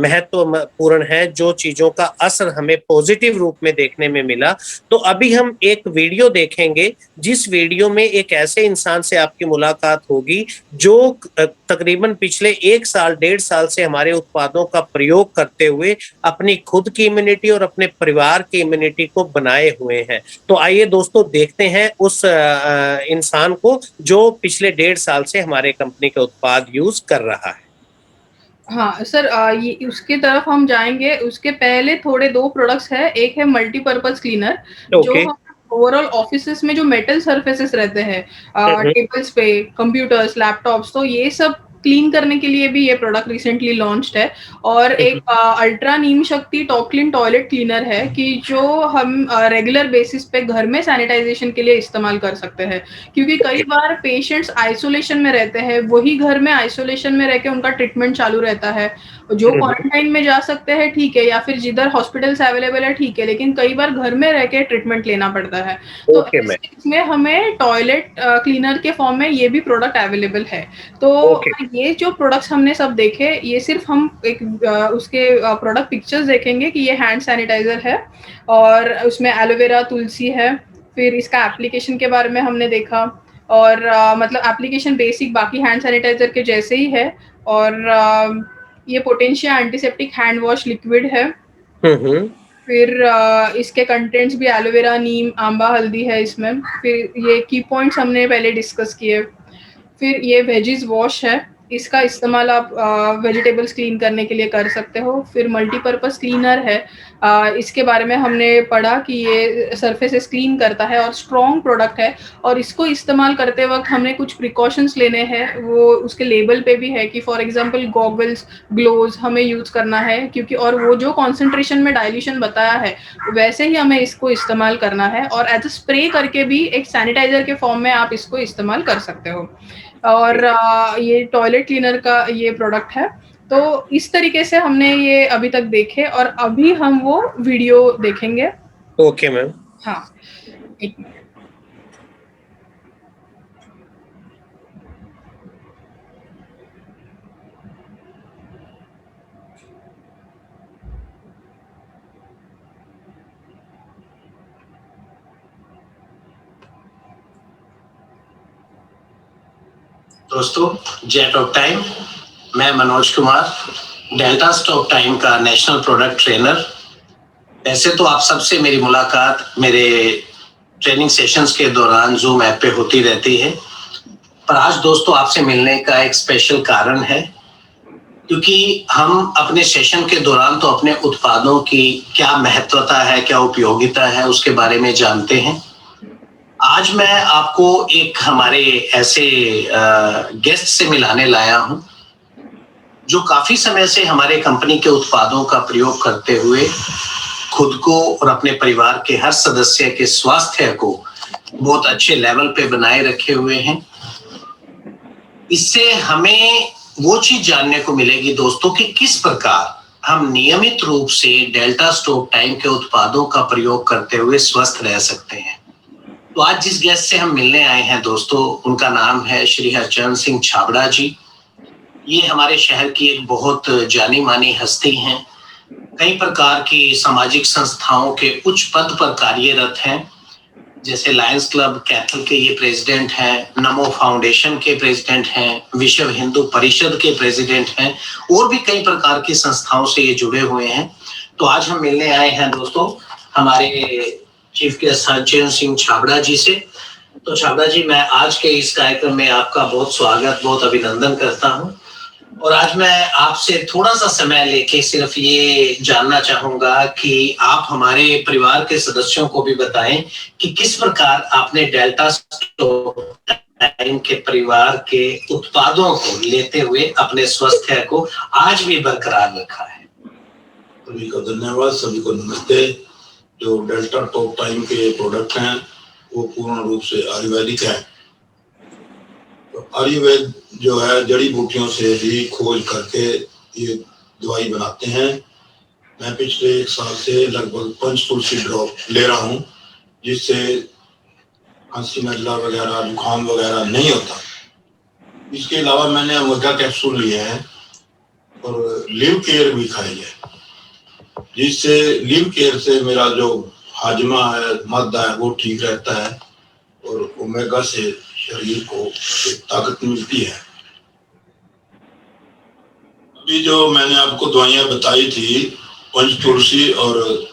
महत्वपूर्ण हैं, जो चीजों का असर हमें पॉजिटिव रूप में देखने में मिला। तो अभी हम एक वीडियो देखेंगे, जिस वीडियो में एक ऐसे इंसान से आपकी मुलाकात होगी जो तकरीबन पिछले 1 साल 1.5 साल से हमारे उत्पादों का प्रयोग करते हुए अपनी खुद की इम्यूनिटी और अपने परिवार की इम्यूनिटी को बनाए हुए हैं। तो आइए दोस्तों देखते हैं उस इंसान को जो पिछले 1.5 साल से हमारे कंपनी का उत्पाद यूज कर रहा है। हाँ सर, ये उसके तरफ हम जाएंगे, उसके पहले थोड़े 2 प्रोडक्ट्स है। एक है मल्टीपर्पज क्लीनर, जो हम ओवरऑल ऑफिसेस में जो मेटल सरफेसेस रहते हैं, टेबल्स पे, कंप्यूटर्स, लैपटॉप्स, तो ये सब क्लीन करने के लिए भी ये प्रोडक्ट रिसेंटली लॉन्च्ड है। और एक अल्ट्रा नीम शक्ति टॉप क्लीन टॉयलेट क्लीनर है कि जो हम रेगुलर बेसिस पे घर में सैनिटाइजेशन के लिए इस्तेमाल कर सकते हैं, क्योंकि कई बार पेशेंट्स आइसोलेशन में रहते हैं, वही घर में आइसोलेशन में रह के उनका ट्रीटमेंट चालू रहता है। जो क्वारंटाइन में जा सकते हैं ठीक है, या फिर जिधर हॉस्पिटल्स अवेलेबल है ठीक है, लेकिन कई बार घर में रह के ट्रीटमेंट लेना पड़ता है। तो इसमें हमें टॉयलेट क्लीनर के फॉर्म में ये भी प्रोडक्ट अवेलेबल है। तो ये जो प्रोडक्ट्स हमने सब देखे, ये सिर्फ हम एक उसके प्रोडक्ट पिक्चर्स देखेंगे कि ये हैंड सैनिटाइजर है और उसमें एलोवेरा, तुलसी है। फिर इसका एप्लीकेशन के बारे में हमने देखा, और मतलब एप्लीकेशन बेसिक बाकी हैंड सैनिटाइजर के जैसे ही है। और ये पोटेंशिया एंटीसेप्टिक हैंड वॉश लिक्विड है। फिर इसके कंटेंट्स भी एलोवेरा, नीम, आंबा, हल्दी है इसमें। फिर ये की पॉइंट्स हमने पहले डिस्कस किए। फिर ये वेजिस वॉश है, इसका इस्तेमाल आप वेजिटेबल्स क्लीन करने के लिए कर सकते हो। फिर मल्टीपर्पज़ क्लीनर है, इसके बारे में हमने पढ़ा कि ये सरफेसेस क्लीन करता है और स्ट्रॉन्ग प्रोडक्ट है, और इसको इस्तेमाल करते वक्त हमें कुछ प्रिकॉशंस लेने हैं। वो उसके लेबल पे भी है कि फॉर एग्जांपल गॉगल्स, ग्लोव्स हमें यूज़ करना है, क्योंकि और वो जो कॉन्सेंट्रेशन में डाइल्यूशन बताया है वैसे ही हमें इसको इस्तेमाल करना है, और एज अ स्प्रे करके भी एक सैनिटाइजर के फॉर्म में आप इसको इस्तेमाल कर सकते हो। और ये टॉयलेट क्लीनर का ये प्रोडक्ट है। तो इस तरीके से हमने ये अभी तक देखे, और अभी हम वो वीडियो देखेंगे। Okay ma'am. हाँ, एक मिनट। दोस्तों, जेट ऑफ टाइम, मैं Manoj Kumar, delta stop time का नेशनल प्रोडक्ट ट्रेनर। ऐसे तो आप सबसे मेरी मुलाकात मेरे ट्रेनिंग सेशंस के दौरान जूम ऐप पे होती रहती है, पर आज दोस्तों आपसे मिलने का एक स्पेशल कारण है, क्योंकि हम अपने सेशन के दौरान तो अपने उत्पादों की क्या महत्वता है, क्या उपयोगिता है, उसके बारे में जानते हैं। आज मैं आपको एक हमारे ऐसे गेस्ट से मिलाने लाया हूं जो काफी समय से हमारे कंपनी के उत्पादों का प्रयोग करते हुए खुद को और अपने परिवार के हर सदस्य के स्वास्थ्य को बहुत अच्छे लेवल पे बनाए रखे हुए हैं। इससे हमें वो चीज जानने को मिलेगी दोस्तों कि किस प्रकार हम नियमित रूप से डेल्टा स्टॉप टाइम के उत्पादों का प्रयोग करते हुए स्वस्थ रह सकते हैं। तो आज जिस गेस्ट से हम मिलने आए हैं दोस्तों, उनका नाम है श्री हरचरण सिंह छाबड़ा जी। ये हमारे शहर की एक बहुत जानी मानी हस्ती हैं। कई प्रकार की सामाजिक संस्थाओं के उच्च पद पर कार्यरत हैं, जैसे लायंस क्लब कैथल के ये प्रेसिडेंट हैं, नमो फाउंडेशन के प्रेसिडेंट हैं, विश्व हिंदू परिषद के प्रेसिडेंट हैं, और भी कई प्रकार की संस्थाओं से ये जुड़े हुए हैं। तो आज हम मिलने आए हैं दोस्तों हमारे चीफ गेस्ट हरचरण सिंह छाबड़ा जी से। तो छाबड़ा जी, मैं आज के इस कार्यक्रम में आपका बहुत स्वागत, बहुत अभिनंदन करता हूं। और आज मैं आपसे थोड़ा सा समय लेके सिर्फ ये जानना चाहूंगा कि आप हमारे परिवार के सदस्यों को भी बताएं कि किस प्रकार आपने डेल्टा स्टॉप टाइम के परिवार के उत्पादों को लेते हुए अपने स्वास्थ्य को आज भी बरकरार रखा है। सभी को धन्यवाद, सभी को नमस्ते। जो डेल्टा टॉप टाइम के प्रोडक्ट हैं वो पूर्ण रूप से आयुर्वेदिक है। तो आयुर्वेद जो है जड़ी बूटियों से ही खोज करके ये दवाई बनाते हैं। मैं पिछले 1 साल से लगभग पंचतुलसी ड्रॉप ले रहा हूँ, जिससे खांसी नजला वगैरह, जुकाम वगैरह नहीं होता। इसके अलावा मैंने ओमेगा कैप्सूल लिए हैं और लिव केयर भी खाई है, जिससे लिव केयर से मेरा जो हाजमा है, मद्दा है, वो ठीक रहता है और ओमेगा से शरीर को ताकत मिलती है। अभी जो मैंने आपको दवाइयां बताई थी, पंचतुलसी और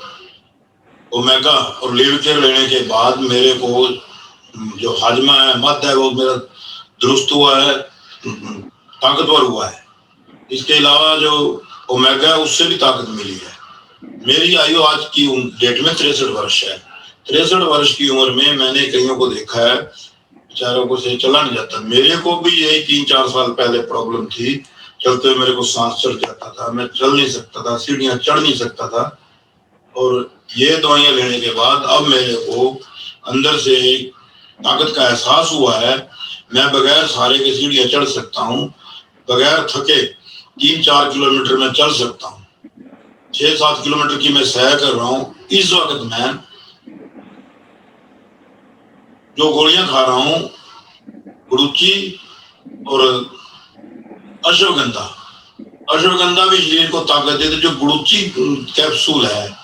ओमेगा और लिव केयर लेने के बाद मेरे को जो हाजमा है, मद्दा है, वो मेरा दुरुस्त हुआ है, ताकतवर हुआ है। इसके अलावा जो ओमेगा है उससे भी ताकत मिली है। मेरी आयु आज की डेट में 63 वर्ष है। 63 वर्ष की उम्र में मैंने कईयों को देखा है, बेचारों को से चला नहीं जाता। मेरे को भी यही 3-4 साल पहले प्रॉब्लम थी, चलते हुए मेरे को सांस चढ़ जाता था, मैं चल नहीं सकता था, सीढ़ियां चढ़ नहीं सकता था। और ये दवाइयां लेने के बाद अब मेरे को अंदर से ताकत का एहसास हुआ है। मैं बगैर सहारे के सीढ़ियां चढ़ सकता हूँ, बगैर थके 3-4 किलोमीटर में चल सकता हूँ, 6-7 किलोमीटर की मैं सैर कर रहा हूँ। इस वक्त मैं जो गोलियां खा रहा हूँ, गुड़ुची और अश्वगंधा भी शरीर को ताकत देते। जो गुड़ुची कैप्सूल है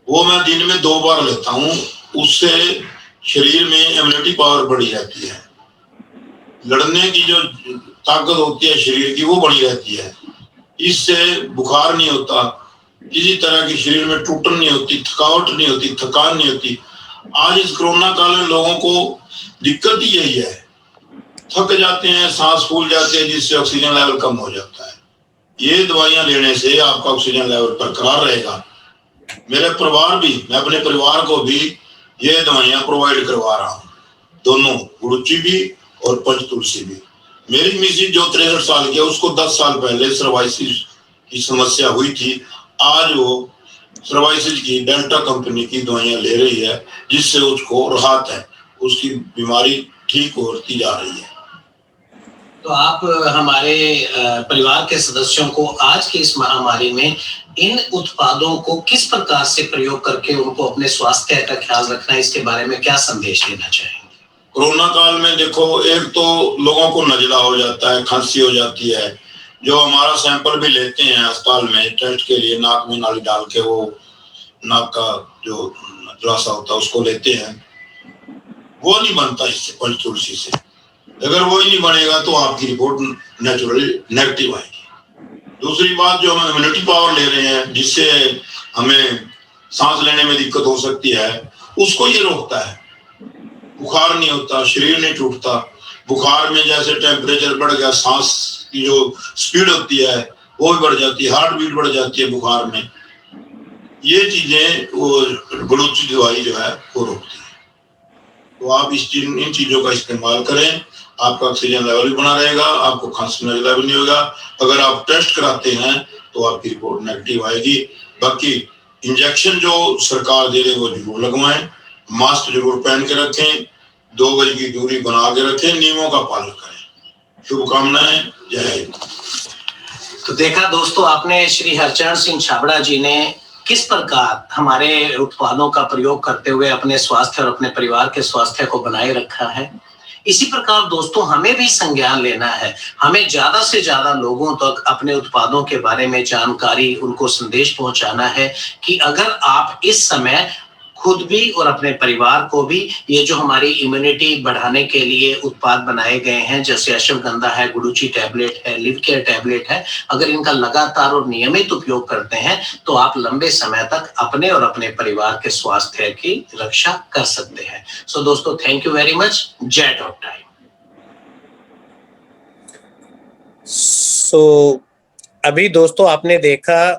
वो मैं दिन में 2 बार लेता हूँ, उससे शरीर में इम्यूनिटी पावर बढ़ी रहती है, लड़ने की जो ताकत होती है शरीर की वो बढ़ी रहती है। इससे बुखार नहीं होता, किसी तरह की शरीर में टूटन नहीं होती, थकावट नहीं होती, थकान नहीं होती। आज इस कोरोना काल में लोगों को दिक्कत ही यही है थक जाते हैं, सांस फूल जाते हैं, जिससे ऑक्सीजन लेवल कम हो जाता है। ये दवाइयां लेने से आपका ऑक्सीजन लेवल बरकरार रहेगा। मेरे परिवार भी, मैं अपने परिवार को भी ये दवाइयां प्रोवाइड करवा रहा हूँ, दोनों, गुड़ुची भी और पंचतुलसी भी। मेरी मिसेज जो 63 साल की है, उसको 10 साल पहले सर्वाइसिस की समस्या हुई थी। आज वो सर्वाइसिस की डेल्टा कंपनी की दवाइयां ले रही है, जिससे उसको राहत है, उसकी बीमारी ठीक होती जा रही है। तो आप हमारे परिवार के सदस्यों को आज की इस महामारी में इन उत्पादों को किस प्रकार से प्रयोग करके उनको अपने स्वास्थ्य का ख्याल रखना है, इसके बारे में क्या संदेश देना चाहेंगे? कोरोना काल में देखो, एक तो लोगों को नजला हो जाता है, खांसी हो जाती है। जो हमारा सैंपल भी लेते हैं अस्पताल में टेस्ट के लिए, नाक में नाली डाल के वो नाक का जो नजला होता है उसको लेते हैं, वो नहीं बनता इससे, पंचतुलसी से। अगर वो ही नहीं बनेगा तो आपकी रिपोर्ट नेचुरली नेगेटिव आएगी। दूसरी बात, जो हम इम्यूनिटी पावर ले रहे हैं, जिससे हमें सांस लेने में दिक्कत हो सकती है, उसको ये रोकता है। बुखार नहीं होता, शरीर नहीं टूटता। बुखार में जैसे टेम्परेचर बढ़ गया, सांस की जो स्पीड होती है वो भी बढ़ जाती है, हार्ट बीट बढ़ जाती है बुखार में। ये चीजें वो गुड़ुची दवाई जो है वो रोकती है। तो आप इन चीजों का इस्तेमाल करें, आपका ऑक्सीजन लेवल भी बना रहेगा, आपको खांसी नजला भी नहीं होगा। अगर आप टेस्ट कराते हैं तो आपकी रिपोर्ट नेगेटिव आएगी। बाकी इंजेक्शन जो सरकार दे रही है वो जरूर लगवाएं, मास्क जरूर पहन के रखें, 2 गज की दूरी बना के रखें, नियमों का पालन करें। शुभकामनाएं, जय हिंद। तो देखा दोस्तों, आपने श्री हरचरण सिंह छाबड़ा जी ने किस प्रकार हमारे उत्पादों का प्रयोग करते हुए अपने स्वास्थ्य और अपने परिवार के स्वास्थ्य को बनाए रखा है। इसी प्रकार दोस्तों, हमें भी संज्ञान लेना है। हमें ज्यादा से ज्यादा लोगों तक अपने उत्पादों के बारे में जानकारी, उनको संदेश पहुंचाना है कि अगर आप इस समय खुद भी और अपने परिवार को भी ये जो हमारी इम्यूनिटी बढ़ाने के लिए उत्पाद बनाए गए हैं, जैसे अश्वगंधा है, गुड़ुची टैबलेट है, लिव केयर टैबलेट है, अगर इनका लगातार और नियमित उपयोग करते हैं तो आप लंबे समय तक अपने और अपने परिवार के स्वास्थ्य की रक्षा कर सकते हैं। सो दोस्तों, थैंक यू वेरी मच। जय डॉट टाइम। सो अभी दोस्तों आपने देखा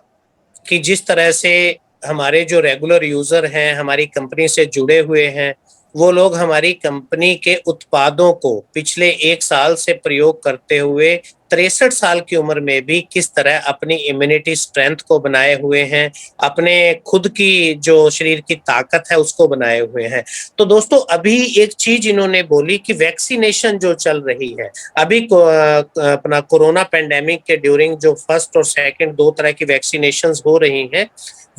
कि जिस तरह से हमारे जो रेगुलर यूजर हैं, हमारी कंपनी से जुड़े हुए हैं, वो लोग हमारी कंपनी के उत्पादों को पिछले 1 साल से प्रयोग करते हुए 63 साल की उम्र में भी किस तरह अपनी इम्यूनिटी स्ट्रेंथ को बनाए हुए हैं, अपने खुद की जो शरीर की ताकत है उसको बनाए हुए हैं। तो दोस्तों, अभी एक चीज इन्होंने बोली कि वैक्सीनेशन जो चल रही है, अभी अपना कोरोना पेंडेमिक के ड्यूरिंग जो फर्स्ट और सेकंड 2 तरह की वैक्सीनेशंस हो रही हैं।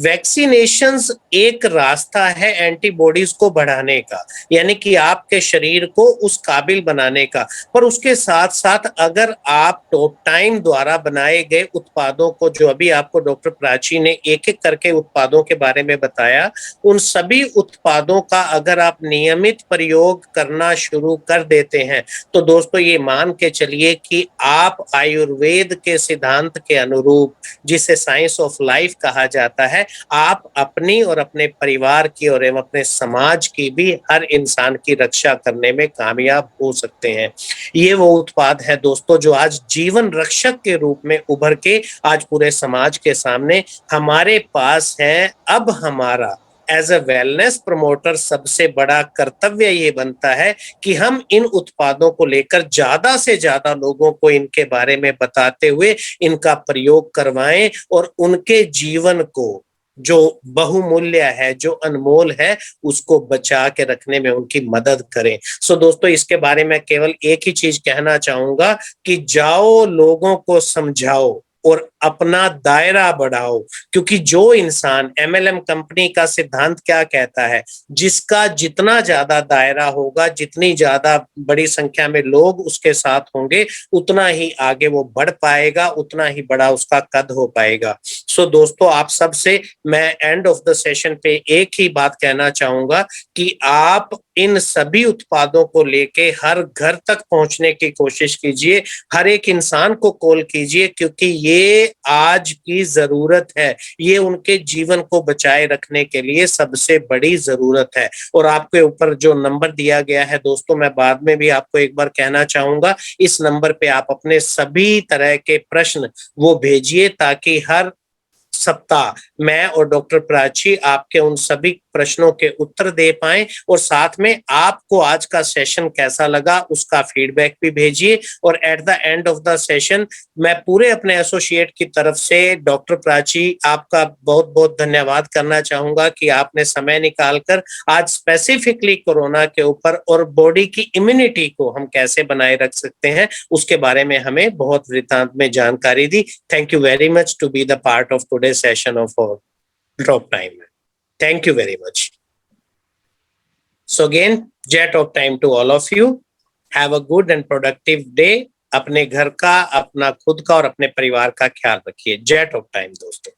वैक्सीनेशंस एक रास्ता है एंटीबॉडीज को बढ़ाने का, यानी कि आपके शरीर को उस काबिल बनाने का। पर उसके साथ साथ अगर आप टॉप टाइम द्वारा बनाए गए उत्पादों को, जो अभी आपको डॉक्टर प्राची ने एक एक करके उत्पादों के बारे में बताया, उन सभी उत्पादों का अगर आप नियमित प्रयोग करना शुरू कर देते हैं तो दोस्तों ये मान के चलिए कि आप आयुर्वेद के सिद्धांत के अनुरूप, जिसे साइंस ऑफ लाइफ कहा जाता है, आप अपनी और अपने परिवार की और अपने समाज की भी, हर इंसान की रक्षा करने में कामयाब हो सकते हैं। ये वो उत्पाद है दोस्तों जो आज जीवन रक्षक के रूप में उभर के आज पूरे समाज के सामने हमारे पास है। अब हमारा एज अ वेलनेस प्रमोटर सबसे बड़ा कर्तव्य ये बनता है कि हम इन उत्पादों को लेकर ज्यादा से ज्यादा लोगों को इनके बारे में बताते हुए इनका प्रयोग करवाएं और उनके जीवन को, जो बहुमूल्य है, जो अनमोल है, उसको बचा के रखने में उनकी मदद करें। सो दोस्तों, इसके बारे में केवल एक ही चीज कहना चाहूंगा कि जाओ, लोगों को समझाओ और अपना दायरा बढ़ाओ, क्योंकि जो इंसान, एमएलएम कंपनी का सिद्धांत क्या कहता है, जिसका जितना ज्यादा दायरा होगा, जितनी ज्यादा बड़ी संख्या में लोग उसके साथ होंगे, उतना ही आगे वो बढ़ पाएगा, उतना ही बड़ा उसका कद हो पाएगा। सो दोस्तों, आप सबसे मैं एंड ऑफ द सेशन पे एक ही बात कहना चाहूंगा कि आप इन सभी उत्पादों को लेके हर घर तक पहुंचने की कोशिश कीजिए, हर एक इंसान को कॉल कीजिए, क्योंकि ये आज की जरूरत है, ये उनके जीवन को बचाए रखने के लिए सबसे बड़ी जरूरत है। और आपके ऊपर जो नंबर दिया गया है दोस्तों, मैं बाद में भी आपको एक बार कहना चाहूंगा, इस नंबर पे आप अपने सभी तरह के प्रश्न वो भेजिए, ताकि हर सप्ताह मैं और डॉक्टर प्राची आपके उन सभी प्रश्नों के उत्तर दे पाए। और साथ में आपको आज का सेशन कैसा लगा उसका फीडबैक भी भेजिए। और at the end of the session मैं पूरे अपने एसोसिएट की तरफ से डॉक्टर प्राची आपका बहुत बहुत धन्यवाद करना चाहूंगा कि आपने समय निकालकर आज स्पेसिफिकली कोरोना के ऊपर और बॉडी की इम्यूनिटी को हम कैसे बनाए रख सकते हैं उसके बारे में हमें बहुत वृत्तांत में जानकारी दी। Thank you very much to be the part of today's session of our drop time. Thank you very much. So again, jet of time to all of you. Have a good and productive day. अपने घर का, अपना खुद का और अपने परिवार का ख्याल रखिए। जेट ऑफ टाइम दोस्तों।